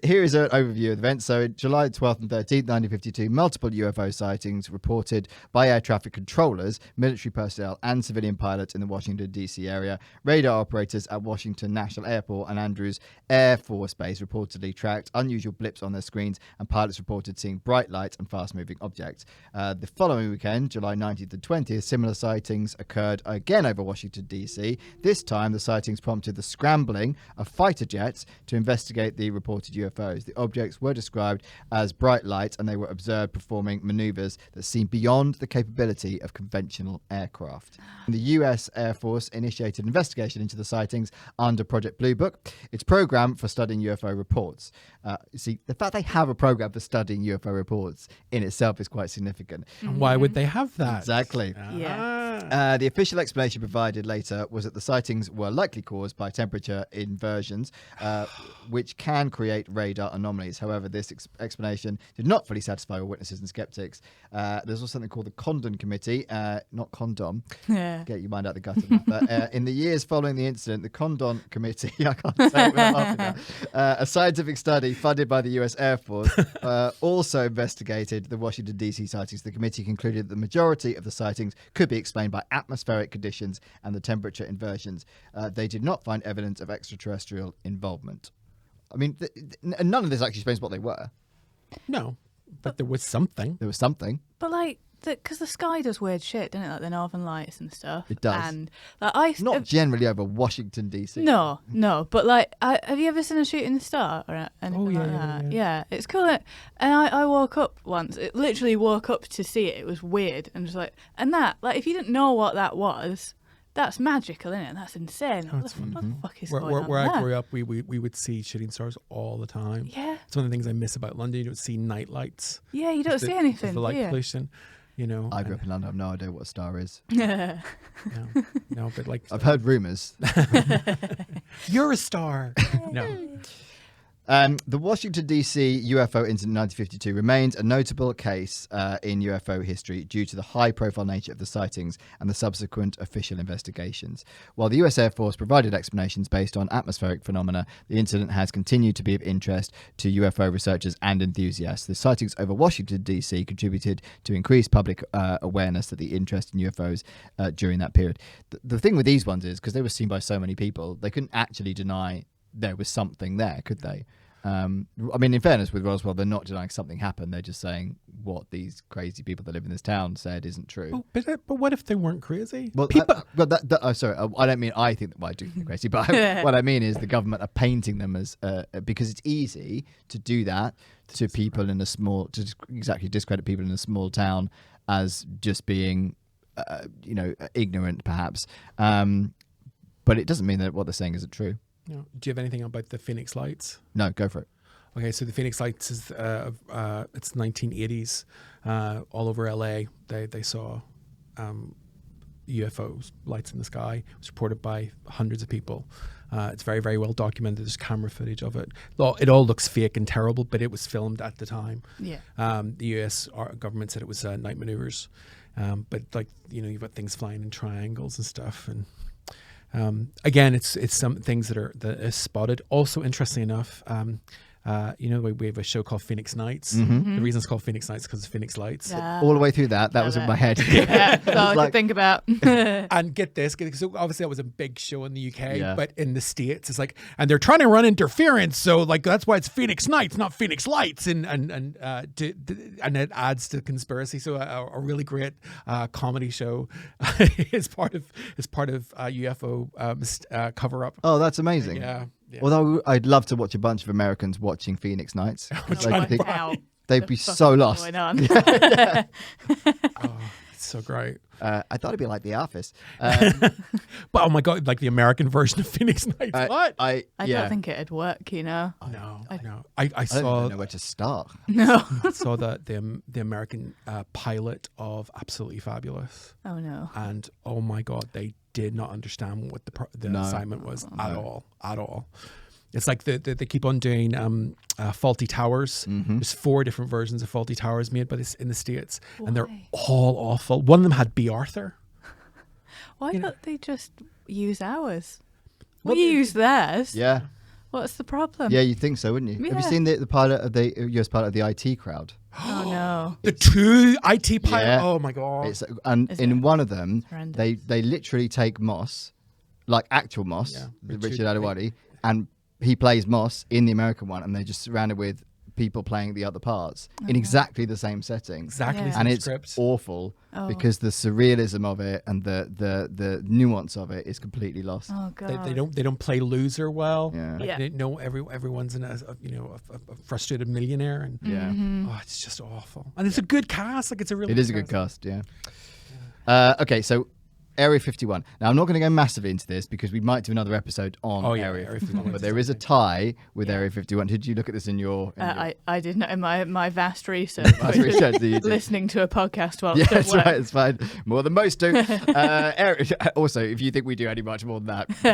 Here is an overview of the events. So, July 12th and 13th, 1952, multiple UFO sightings reported by air traffic controllers, military personnel, and civilian pilots in the Washington, D.C. area. Radar operators at Washington National Airport and Andrews Air Force Base reportedly tracked unusual blips on their screens, and pilots reported seeing bright lights and fast-moving objects. The following weekend, July 19th and 20th, similar sightings occurred again over Washington, D.C. This time, the sightings prompted the scrambling of fighter jets to investigate the reported UFOs. The objects were described as bright lights, and they were observed performing maneuvers that seemed beyond the capability of conventional aircraft. The U.S. Air Force initiated an investigation into the sightings under Project Blue Book, its program for studying UFO reports. See, the fact they have a program for studying UFO reports in itself is quite significant. And why would they have that? Exactly. Yeah. The official explanation provided later was that the sightings were likely caused by temperature inversions, which can create radar anomalies. However, this explanation did not fully satisfy all witnesses and skeptics. There's also something called the Condon Committee, not condom. Yeah. Get your mind out the gutter. But in the years following the incident, the Condon Committee, I can't say it without laughing now, a scientific study funded by the US Air Force, also investigated the Washington, D.C. sightings. The committee concluded that the majority of the sightings could be explained by atmospheric conditions and the temperature inversions. They did not find evidence of extraterrestrial involvement. I mean, none of this actually explains what they were. No, but there was something. There was something. But like, because the sky does weird shit, doesn't it? Like the Northern Lights and stuff. It does. And like, Not generally over Washington, D.C. No. But like, have you ever seen a shooting star or anything like that? Yeah, it's cool. And I woke up once. It literally woke up to see it. It was weird and just like, and that, like, if you didn't know what that was, that's magical, isn't it? That's insane. What the fuck is going on Where there? I grew up, we would see shooting stars all the time. Yeah. It's one of the things I miss about London. You don't see night lights. Yeah, you don't see anything. The light do you? pollution. You know, I grew up in London. I have no idea what a star is. Yeah. no, but like I've heard rumours. you're a star. No. The Washington, D.C. UFO incident in 1952 remains a notable case in UFO history due to the high-profile nature of the sightings and the subsequent official investigations. While the U.S. Air Force provided explanations based on atmospheric phenomena, the incident has continued to be of interest to UFO researchers and enthusiasts. The sightings over Washington, D.C. contributed to increased public awareness of the interest in UFOs during that period. The thing with these ones is, because they were seen by so many people, they couldn't actually deny there was something there, could they? I mean, in fairness, with Roswell, they're not denying something happened. They're just saying what these crazy people that live in this town said isn't true. Oh, but what if they weren't crazy? Well, people. Sorry, I don't mean I think that. Well, I do think they're crazy, but what I mean is the government are painting them as because it's easy to do that to people in a small, to exactly discredit people in a small town as just being, ignorant, perhaps. But it doesn't mean that what they're saying isn't true. No. Do you have anything about the Phoenix Lights? No, go for it. Okay, so the Phoenix Lights is it's 1980s, all over LA. They saw UFOs, lights in the sky. It was reported by hundreds of people. It's very, very well documented. There's camera footage of it. It all looks fake and terrible, but it was filmed at the time. Yeah. The U.S. government said it was night maneuvers, but you've got things flying in triangles and stuff, and again, it's some things that are spotted. Also, interestingly enough, we have a show called Phoenix Nights. The reason it's called Phoenix Nights is because of Phoenix Lights. All the way through that was in my head. Yeah, that's all I could think about. And get this, so obviously that was a big show in the UK, but in the States, it's like, and they're trying to run interference, so like that's why it's Phoenix Nights, not Phoenix Lights, and it adds to conspiracy. So a really great comedy show is part of UFO cover up. Oh, that's amazing. Yeah. Although I'd love to watch a bunch of Americans watching Phoenix Nights. They'd be so lost. Going on. Oh, it's so great. I thought it'd be like The Office. But oh my God, like the American version of Phoenix Nights. What? I don't think it'd work, No. I I saw. don't even know where to start. No. saw the American pilot of Absolutely Fabulous. Oh no. And oh my God, they did not understand what the assignment was at all. It's like they keep on doing Faulty Towers. There's 4 different versions of Faulty Towers made in the States. Why? And they're all awful. One of them had B. Arthur. Why don't they just use ours? We use theirs. Yeah. What's the problem? Yeah, you'd think so, wouldn't you? Yeah. Have you seen the pilot of the US pilot of the IT Crowd? Oh no. The 2 IT pilot. Yeah. Oh my God. In one of them, horrendous. they literally take Moss, like actual Moss, Richard Adequati, and he plays Moss in the American one, and they're just surrounded with people playing the other parts in exactly the same setting. Exactly. Yeah. Same And it's script. awful because the surrealism of it and the nuance of it is completely lost. Oh god. They don't play loser well. Yeah. Like, Yeah. they know everyone's a frustrated millionaire, and it's just awful. And it's a good cast. Like it's a really. It is a good cast. Yeah. Okay, so Area 51. Now, I'm not going to go massively into this because we might do another episode on Area 51, but there is a tie with Area 51. Did you look at this in your... I did not in my vast research. Listening to a podcast while yeah, it's at work. right. It's fine. More than most do. Also, if you think we do any much more than that.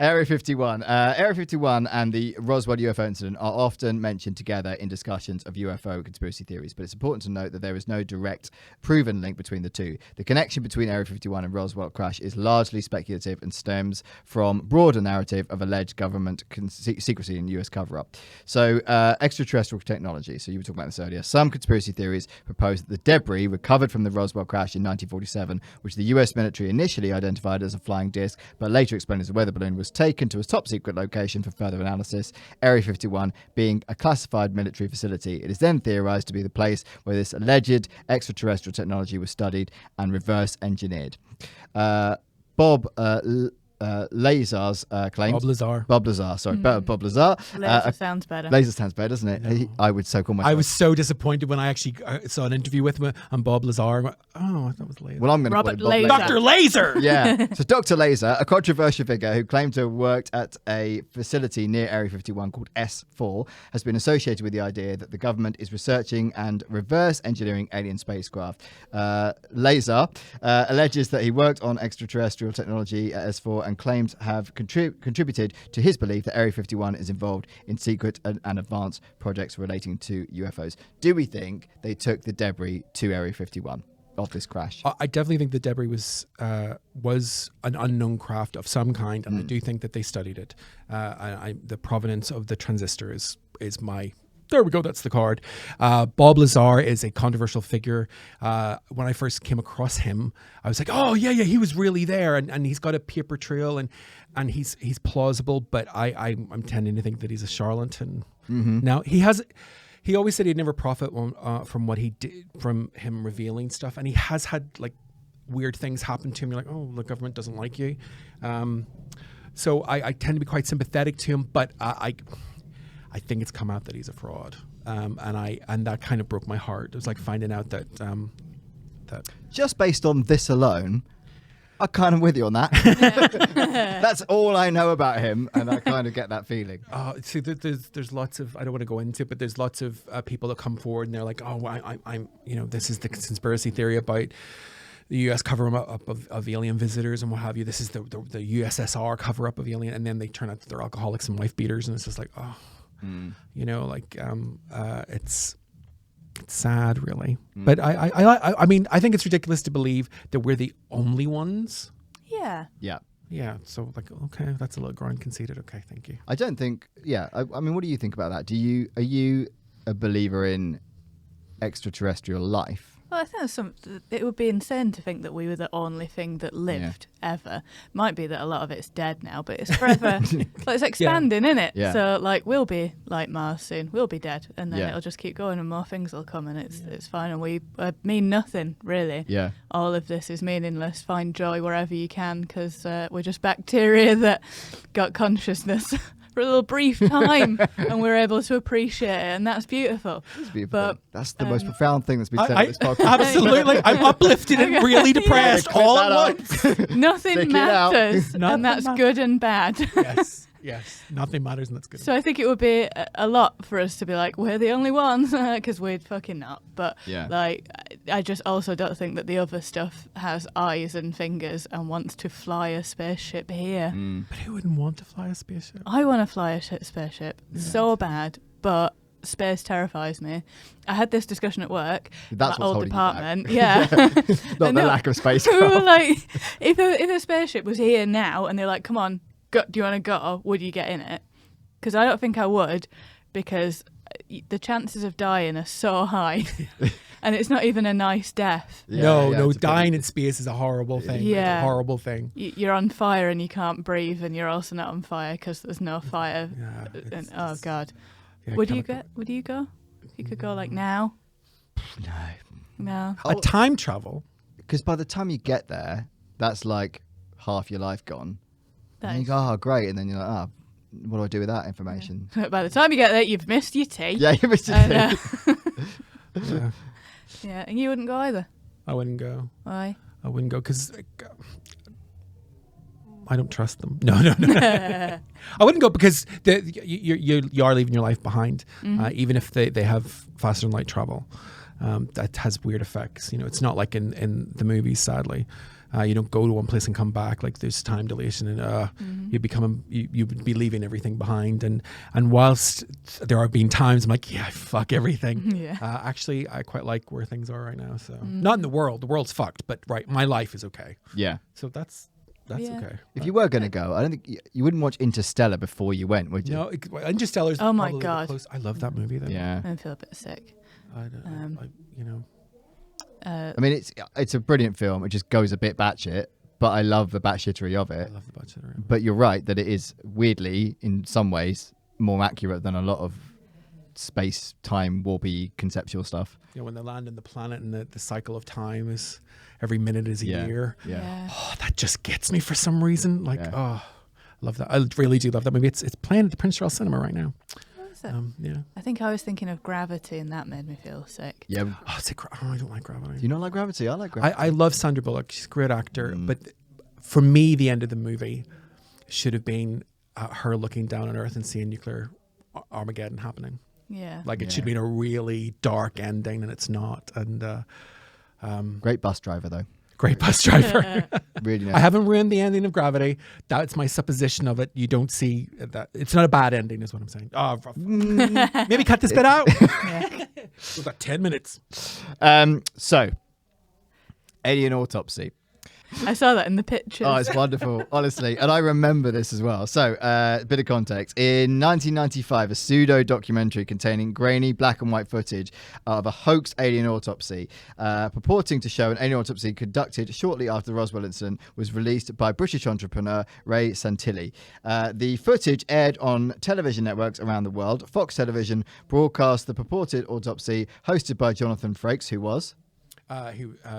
Area 51. Area 51 and the Roswell UFO incident are often mentioned together in discussions of UFO conspiracy theories, but it's important to note that there is no direct proven link between the two. The connection between Area 51 and Roswell crash is largely speculative and stems from broader narrative of alleged government secrecy and US cover-up. So extraterrestrial technology. So you were talking about this earlier. Some conspiracy theories propose that the debris recovered from the Roswell crash in 1947, which the US military initially identified as a flying disc, but later explained as a weather balloon, was taken to a top-secret location for further analysis, Area 51 being a classified military facility. It is then theorized to be the place where this alleged extraterrestrial technology was studied and reverse engineered. Bob Lazar's claims. Bob Lazar, sorry. Bob Lazar. Laser sounds better. Laser sounds better, doesn't it? No. I would so call myself. I was so disappointed when I actually saw an interview with him on Bob Lazar. I went, oh, I thought it was Laser. Well, I'm going to call him Bob Laser. Dr. Laser! Yeah. So Dr. Laser, a controversial figure who claimed to have worked at a facility near Area 51 called S4, has been associated with the idea that the government is researching and reverse engineering alien spacecraft. Laser alleges that he worked on extraterrestrial technology at S4 and claims have contributed to his belief that Area 51 is involved in secret and advanced projects relating to UFOs. Do we think they took the debris to Area 51 of this crash? I definitely think the debris was an unknown craft of some kind, and I do think that they studied it. The provenance of the transistor is my... There we go. That's the card. Bob Lazar is a controversial figure. When I first came across him, I was like, "Oh yeah, he was really there," and he's got a paper trail, and he's plausible. But I'm tending to think that he's a charlatan. Now he always said he'd never profit from what he did, from him revealing stuff, and he has had like weird things happen to him. You're like, "Oh, the government doesn't like you." So I tend to be quite sympathetic to him, but I think it's come out that he's a fraud, and that kind of broke my heart. It was like finding out that just based on this alone, I'm kind of with you on that. That's all I know about him, and I kind of get that feeling. See, there's lots of, I don't want to go into it, but there's lots of people that come forward and they're like, "Oh, I'm this is the conspiracy theory about the U.S. cover-up of alien visitors and what have you. This is the USSR cover-up of alien," and then they turn out that they're alcoholics and wife beaters, and it's just like, oh. It's sad, really. But I mean, I think it's ridiculous to believe that we're the only ones. Yeah. Yeah. Yeah. So like, okay, that's a little grown conceited. Okay, thank you. I don't think. Yeah. I mean, what do you think about that? Are you a believer in extraterrestrial life? Well, I think it would be insane to think that we were the only thing that lived ever. Might be that a lot of it's dead now, but it's forever. It's expanding, isn't it? Yeah. So like we'll be like Mars soon. We'll be dead, and then Yeah. it'll just keep going, and more things will come, and it's fine. And we mean nothing really. Yeah. All of this is meaningless. Find joy wherever you can, because we're just bacteria that got consciousness for a little brief time, and we're able to appreciate it, and that's beautiful. It's beautiful. But that's the most profound thing that's been said on this podcast. Absolutely. I'm uplifted and really depressed Clip all that at up. once. nothing Stick it out. matters, Nothing and that's matters. good and bad. Yes. Nothing matters, and that's good. So I think it would be a lot for us to be like, we're the only ones, because we'd fucking not. But Yeah. like, I just also don't think that the other stuff has eyes and fingers and wants to fly a spaceship here. But who wouldn't want to fly a spaceship? I want to fly a spaceship so bad, but space terrifies me. I had this discussion at work. That's my what's old holding you back. department. Yeah. Not the No. lack of Who were spacecraft. like, if a spaceship was here now and they're like, come on, go, do you want to go? Would you get in it? Because I don't think I would, because the chances of dying are so high. And it's not even a nice death. Yeah, no, yeah, it's a dying pretty- in space is a horrible thing. It's Yeah. a horrible thing. You're on fire and you can't breathe, and you're also not on fire because there's no fire. Yeah, And, oh God, Yeah, would you kinda- go? Would you go? You could go like now. No. A time travel. Because by the time you get there, that's like half your life gone. That And you is- go, oh, great. And then you're like, oh, what do I do with that information? By the time you get there, you've missed your tea. Yeah, you missed And, it. Yeah, yeah, and you wouldn't go either. I wouldn't go. Why? I wouldn't go because I don't trust them. No. I wouldn't go because you are leaving your life behind, even if they have faster than light travel. That has weird effects. You know, it's not like in the movies. Sadly, you don't go to one place and come back. Like there's time dilation, and you would be leaving everything behind. And whilst there are been times I'm like, yeah, fuck everything. Yeah. Actually, I quite like where things are right now. So not in the world. The world's fucked, but right, my life is okay. Yeah. So that's Yeah. okay. If you were going to go, I don't think you wouldn't watch Interstellar before you went, would you? No, Interstellar's Oh my probably the God. close. I love that movie though. Yeah. I feel a bit sick. I you know. I mean, it's a brilliant film. It just goes a bit batshit, but I love the batshittery of I it. love the budget. But you're right that it is weirdly, in some ways, more accurate than a lot of space-time warpy conceptual stuff. You know, when they land on the planet and the cycle of time is every minute is a Yeah. year. Yeah. Oh, that just gets me for some reason. Like, Yeah. oh, I love that. I really do love that movie. It's playing at the Prince Charles Cinema right now. What is it? Yeah. I think I was thinking of Gravity, and that made me feel sick. Yeah. Oh, I don't like Gravity. Do you not like Gravity? I like Gravity. I love Sandra Bullock. She's a great actor. But for me, the end of the movie should have been her looking down on Earth and seeing nuclear Armageddon happening. Yeah. Like it should have been a really dark ending, and it's not. And Great bus driver, though. great bus driver. Really nice. I haven't ruined the ending of Gravity. That's my supposition of it. You don't see that. It's not a bad ending, is what I'm saying. Oh, maybe cut this bit out. We've got 10 minutes. So, alien autopsy. I saw that in the pictures. Oh, it's wonderful, honestly. And I remember this as well. So, a bit of context. In 1995, a pseudo-documentary containing grainy black and white footage of a hoax alien autopsy, purporting to show an alien autopsy conducted shortly after the Roswell incident, was released by British entrepreneur Ray Santilli. The footage aired on television networks around the world. Fox Television broadcast the purported autopsy, hosted by Jonathan Frakes, who was...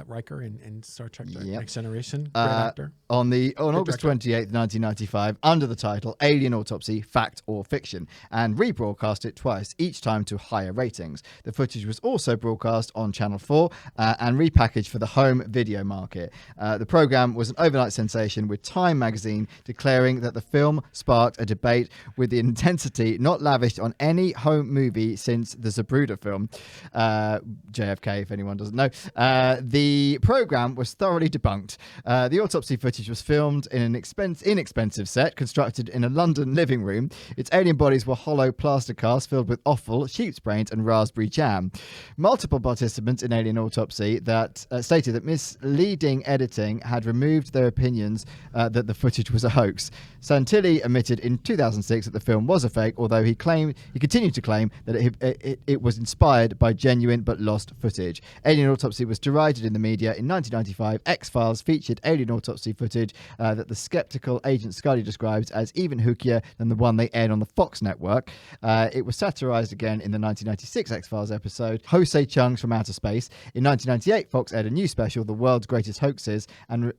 Riker in Star Trek Yep. Next Generation. Great actor. On August director. 28th, 1995, under the title Alien Autopsy, Fact or Fiction, and rebroadcast it twice, each time to higher ratings. The footage was also broadcast on Channel 4 and repackaged for the home video market. The programme was an overnight sensation, with Time magazine declaring that the film sparked a debate with the intensity not lavished on any home movie since the Zapruder film, JFK, if anyone doesn't know. The program was thoroughly debunked. The autopsy footage was filmed in an inexpensive set constructed in a London living room. Its alien bodies were hollow plaster casts filled with offal, sheep's brains, and raspberry jam. Multiple participants in Alien Autopsy that stated that misleading editing had removed their opinions that the footage was a hoax. Santilli admitted in 2006 that the film was a fake, although he continued to claim that it was inspired by genuine but lost footage. Alien Autopsy was derided in the media. In 1995, X-Files featured alien autopsy footage that the skeptical Agent Scully describes as even hookier than the one they aired on the Fox network. It was satirized again in the 1996 X-Files episode, Jose Chung's from Outer Space. In 1998, Fox aired a new special, The World's Greatest Hoaxes and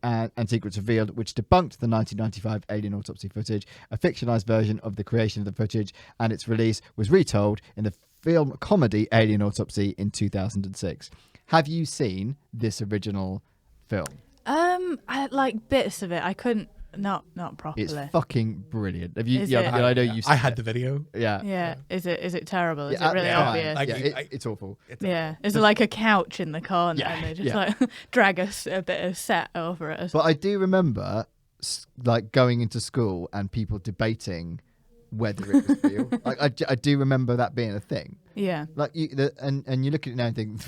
Secrets Revealed, which debunked the 1995 alien autopsy footage. A fictionalized version of the creation of the footage and its release was retold in the film comedy Alien Autopsy in 2006. Have you seen this original film? I like bits of it. I couldn't, not properly. It's fucking brilliant. Have you? Is Yeah, it? I know you've. I had the video. Yeah. Yeah. Is it terrible? Is Yeah, it really at the time, obvious? Like, it's awful. Yeah. Is there like a couch in the corner Yeah, and they just yeah. like drag a bit of set over it? But I do remember like going into school and people debating whether it was real. Like I do remember that being a thing. Yeah. Like and you look at it now and think,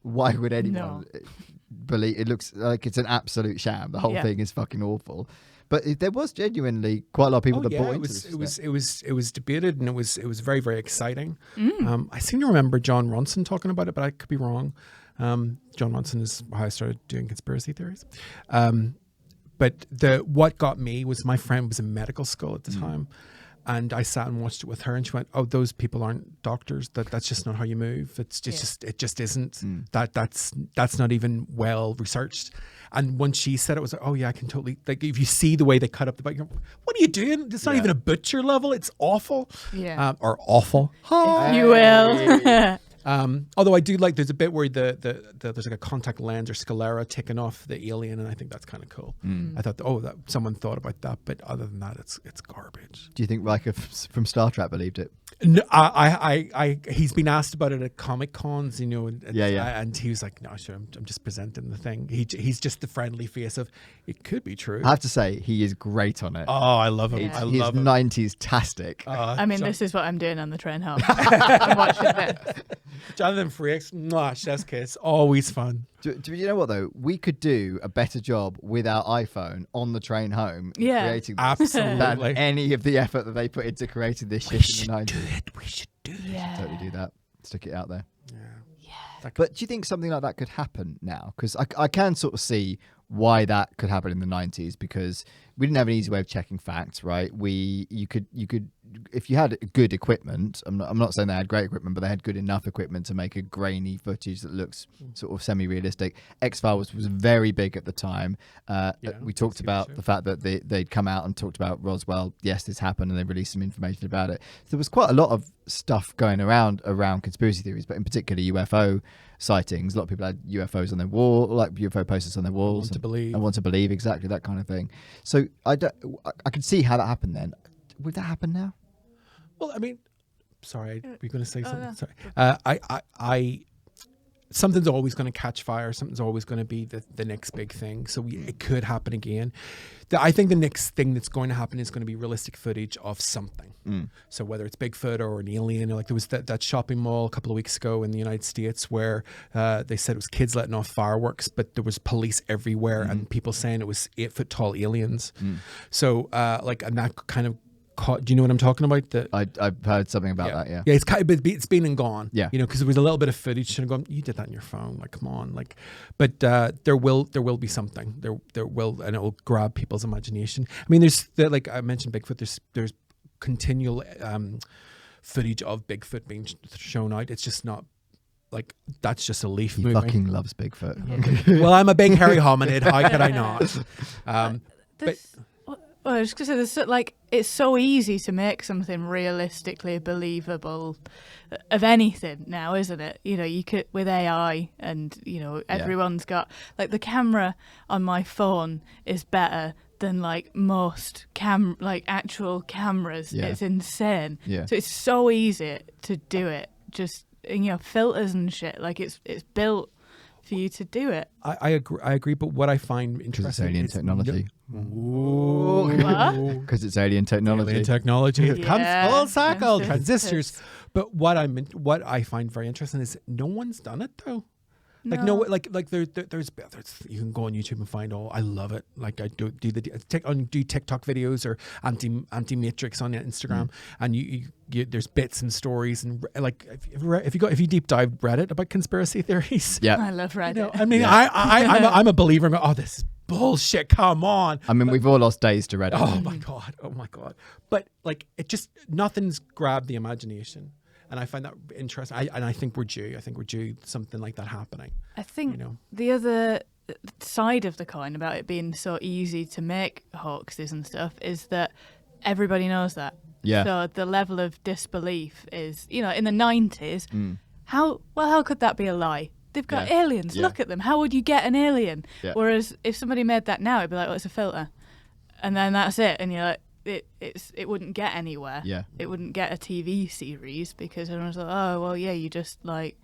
why would anyone believe? It looks like it's an absolute sham. The whole thing is fucking awful. But there was genuinely quite a lot of people that bought into this. It was debated, and it was very, very exciting. I seem to remember John Ronson talking about it, but I could be wrong. John Ronson is how I started doing conspiracy theories. But what got me was my friend was in medical school at the time. And I sat and watched it with her, and she went, "Oh, those people aren't doctors. That's just not how you move. It's just it just isn't. That's not even well researched." And when she said it, was like, "Oh yeah, I can totally like." If you see the way they cut up the bike, what are you doing? It's not even a butcher level. It's awful. Yeah. Or awful. You will. Although I do like, there's a bit where there's like a contact lens or sclera taken off the alien, and I think that's kind of cool. I thought, that someone thought about that, but other than that, it's garbage. Do you think Riker from Star Trek believed it? No, he's been asked about it at Comic Cons, and he was like, "No, sure, I'm just presenting the thing." He's just the friendly face of it could be true. I have to say, he is great on it. Oh, I love him. Yeah. I He's love him. 90s-tastic. I mean, this is what I'm doing on the train home. I'm watching this. Jonathan Frakes, chef's kiss, always fun. Do you know what though? We could do a better job with our iPhone on the train home creating this Absolutely. than any of the effort that they put into creating this shit in the 90s. We should do it. Yeah. Totally do that. Stick it out there. Yeah. But do you think something like that could happen now? Because I can sort of see why that could happen in the 90s, because we didn't have an easy way of checking facts, right? You could if you had good equipment, I'm not saying they had great equipment, but they had good enough equipment to make a grainy footage that looks sort of semi-realistic. X-Files was very big at the time. We talked about the fact that they'd come out and talked about Roswell. Yes, this happened, and they released some information about it. So there was quite a lot of stuff going around conspiracy theories, but in particular UFO sightings. A lot of people had UFOs on their wall, like UFO posters on their walls. I want to believe, exactly, that kind of thing. So I can see how that happened then. Would that happen now? Well, I mean, sorry, were you going to say something? no. Sorry. I something's always going to catch fire. Something's always going to be the next big thing. So it could happen again. I think the next thing that's going to happen is going to be realistic footage of something. So whether it's Bigfoot or an alien, like there was that shopping mall a couple of weeks ago in the United States where they said it was kids letting off fireworks, but there was police everywhere and people saying it was 8-foot tall aliens. So and that kind of do you know what I'm talking about? I've heard something about that. Yeah. Yeah, it's been and gone. Yeah. Because there was a little bit of footage and going, you did that on your phone, like come on, like. But there will be something. There will, and it will grab people's imagination. I mean, like I mentioned Bigfoot. There's continual footage of Bigfoot being shown out. It's just not. Like that's just a leaf moving. Fucking loves Bigfoot. Well, I'm a big hairy hominid. How could I not? Well, I was just gonna say, it's so easy to make something realistically believable of anything now, isn't it? You could with AI, and everyone's got the camera on my phone is better than most actual cameras. Yeah. It's insane. Yeah. So it's so easy to do it. Just filters and shit. It's built for you to do it. I agree. But what I find Because interesting it's alien is technology. What? Because it's alien technology. Alien technology. It comes Yeah. full cycle. Transistors. Transistors. But what I find very interesting is no one's done it though. Like No. there's you can go on YouTube and find I love it. Like I do TikTok videos or anti-matrix on Instagram, and you there's bits and stories and like if you deep dive Reddit about conspiracy theories. Yeah. I love Reddit. You know, I mean, I'm a believer. I'm this is bullshit. Come on. I mean, we've all lost days to Reddit. Oh my god. But like it just nothing's grabbed the imagination. And I find that interesting. I think we're due. I think we're due something like that happening. I think You know. the other side of the coin about it being so easy to make hoaxes and stuff is that everybody knows that. Yeah. So the level of disbelief is, in the 90s, how could that be a lie? They've got Yeah. aliens. Yeah. Look at them. How would you get an alien? Yeah. Whereas if somebody made that now, it'd be like, it's a filter. And then that's it. And you're like, it wouldn't get anywhere. Yeah. It wouldn't get a TV series because everyone's like, oh, well, yeah, you just like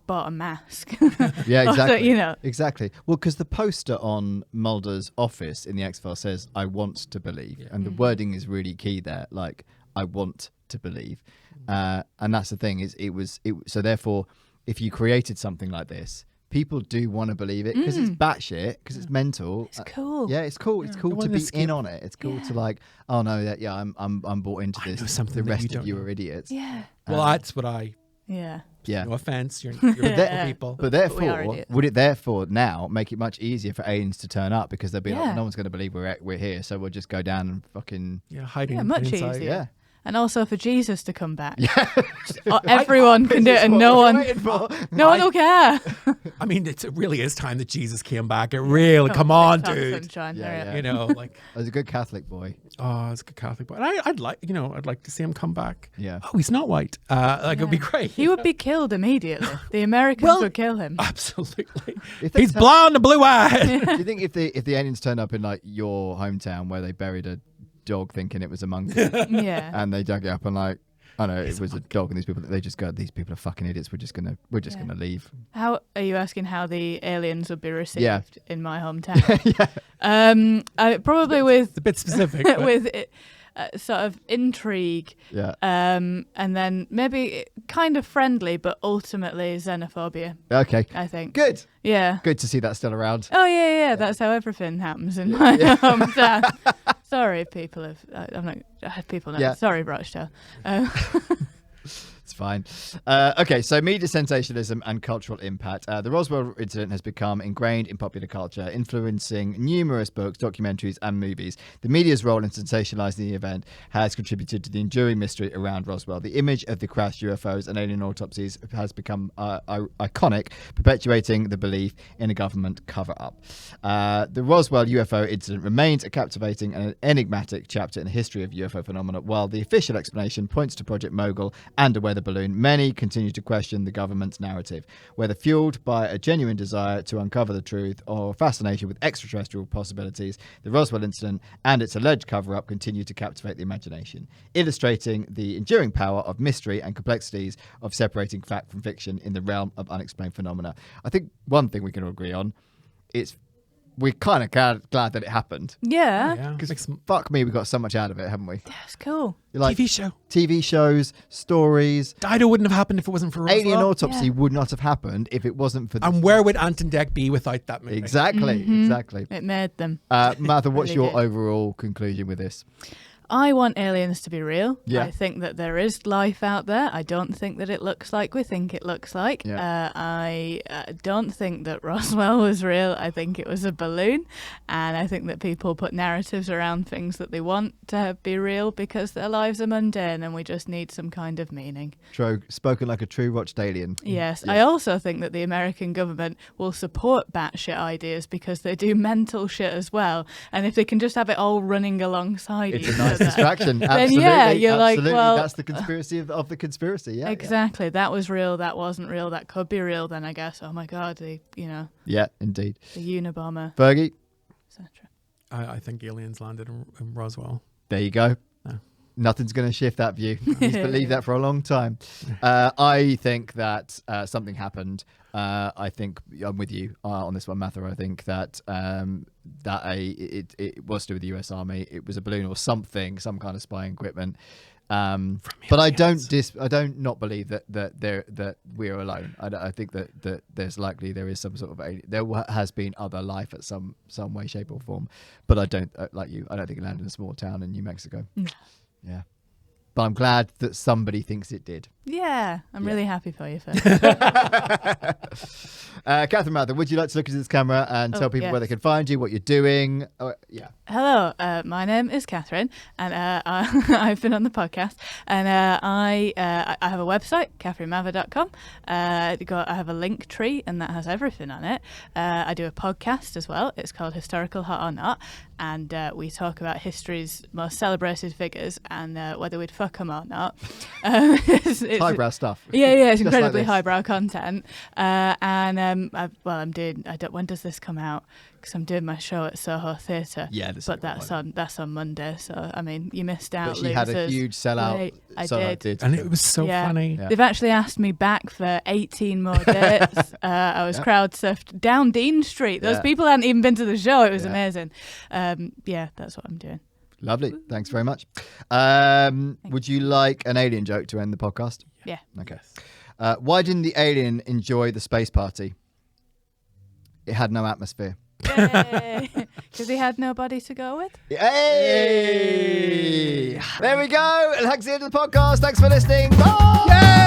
bought a mask. Yeah, Or so, exactly. Exactly. Well, because the poster on Mulder's office in the X-Files says, I want to believe. And the wording is really key there. Like, I want to believe. And that's the thing is so therefore, if you created something like this, people do want to believe it because it's batshit, because it's mental. It's cool. Yeah, it's cool. It's cool I to wanna be skip- in on it. It's cool to like, oh no, I'm bought into I this. know something the that rest you of don't you know. are idiots. Yeah. Well, that's what I. Yeah. Yeah. No offense, you're people. But we are therefore, idiots. would it therefore now make it much easier for aliens to turn up because they'll be Yeah. like, no one's going to believe we're here, so we'll just go down and fucking Hiding Yeah, much inside. easier. yeah. And also for Jesus to come back. Everyone can do it and no one will care. I mean, it really is time that Jesus came back. It really, come on, TikTok dude. sunshine, Yeah, hurry up. yeah. You know, like, As a good Catholic boy. oh, it's a good Catholic boy. And I'd like to see him come back. Yeah. Oh, he's not white. Like, it'd be great. He would be killed immediately. The Americans would kill him. Absolutely. If they He's turn- blonde and blue-eyed. Do you think if the aliens turn up in like your hometown where they buried a dog thinking it was a monkey Yeah. and they dug it up and like, I know it was a dog, and these people they just go, these people are fucking idiots. We're just gonna leave. How are you asking how the aliens would be received Yeah. in my hometown? Probably with It's a bit specific. but- with sort of intrigue, Yeah. and then maybe kind of friendly, but ultimately xenophobia. Okay. I think. Good. Yeah. Good to see that still around. Oh yeah. That's how everything happens in my hometown. Sorry, people of I'm not people. No, Yeah. Sorry, Rochdale. It's fine. Okay, so media sensationalism and cultural impact. The Roswell incident has become ingrained in popular culture, influencing numerous books, documentaries, and movies. The media's role in sensationalizing the event has contributed to the enduring mystery around Roswell. The image of the crashed UFOs and alien autopsies has become iconic, perpetuating the belief in a government cover-up. The Roswell UFO incident remains a captivating and enigmatic chapter in the history of UFO phenomena. While the official explanation points to Project Mogul and a weather balloon, many continue to question the government's narrative, whether fueled by a genuine desire to uncover the truth or fascination with extraterrestrial possibilities. The Roswell incident and its alleged cover-up continue to captivate the imagination, illustrating the enduring power of mystery and complexities of separating fact from fiction in the realm of unexplained phenomena. I think one thing we can all agree on, we're kind of glad that it happened. Yeah. Yeah. Because fuck me, we got so much out of it, haven't we? That's cool. Like TV show. TV shows, stories. Dido wouldn't have happened if it wasn't for Roswell. Alien autopsy Yeah. would not have happened if it wasn't for. And where would Ant and Dec be without that movie? Exactly. It made them. Mather, what's Really your did. overall conclusion with this? I want aliens to be real. Yeah. I think that there is life out there. I don't think that it looks like we think it looks like. Yeah. I don't think that Roswell was real. I think it was a balloon. And I think that people put narratives around things that they want to be real because their lives are mundane and we just need some kind of meaning. Spoken like a true Rochdalian. Yes. I also think that the American government will support batshit ideas because they do mental shit as well. And if they can just have it all running alongside It's each a nice other, distraction. Then, Absolutely. yeah, you're like, absolutely. well- That's the conspiracy of the conspiracy. Yeah. exactly. That was real. That wasn't real. That could be real. Then I guess. Oh my God. The Yeah, indeed. the Unabomber, Fergie, etc. I think aliens landed in Roswell. there you go. Yeah. Nothing's going to shift that view. He's believed that for a long time. I think that something happened. I think I'm with you on this one, Mather. I think that it was to do with the US Army. It was a balloon or something, some kind of spying equipment. But I don't not believe that we're alone. I think that there's likely there is some sort of there has been other life at some way, shape or form. But I don't like you. I don't think it landed in a small town in New Mexico. Yeah. But I'm glad that somebody thinks it did. Yeah, I'm really happy for you, Phil. Kathryn Mather, would you like to look into this camera and tell people where they can find you, what you're doing? Hello, my name is Kathryn, and I've been on the podcast, and I have a website, kathrynmather.com. I have a link tree, and that has everything on it. I do a podcast as well. It's called Historical Hot or Not, and we talk about history's most celebrated figures and whether we'd fuck them or not. It's highbrow stuff. Yeah, it's incredibly highbrow content. When does this come out? Because I'm doing my show at Soho Theatre. Yeah, but that's on Monday. So I mean, you missed out. But she had a huge sellout. I did, and it was so funny. Yeah. They've actually asked me back for 18 more dates. I was crowd surfed down Dean Street. Those people hadn't even been to the show. It was amazing. That's what I'm doing. Lovely. Thanks very much. Would you like an alien joke to end the podcast? Yeah. Okay. Why didn't the alien enjoy the space party? It had no atmosphere. Because he had nobody to go with. Hey! There we go. That's the end of the podcast. Thanks for listening. Bye! Yay!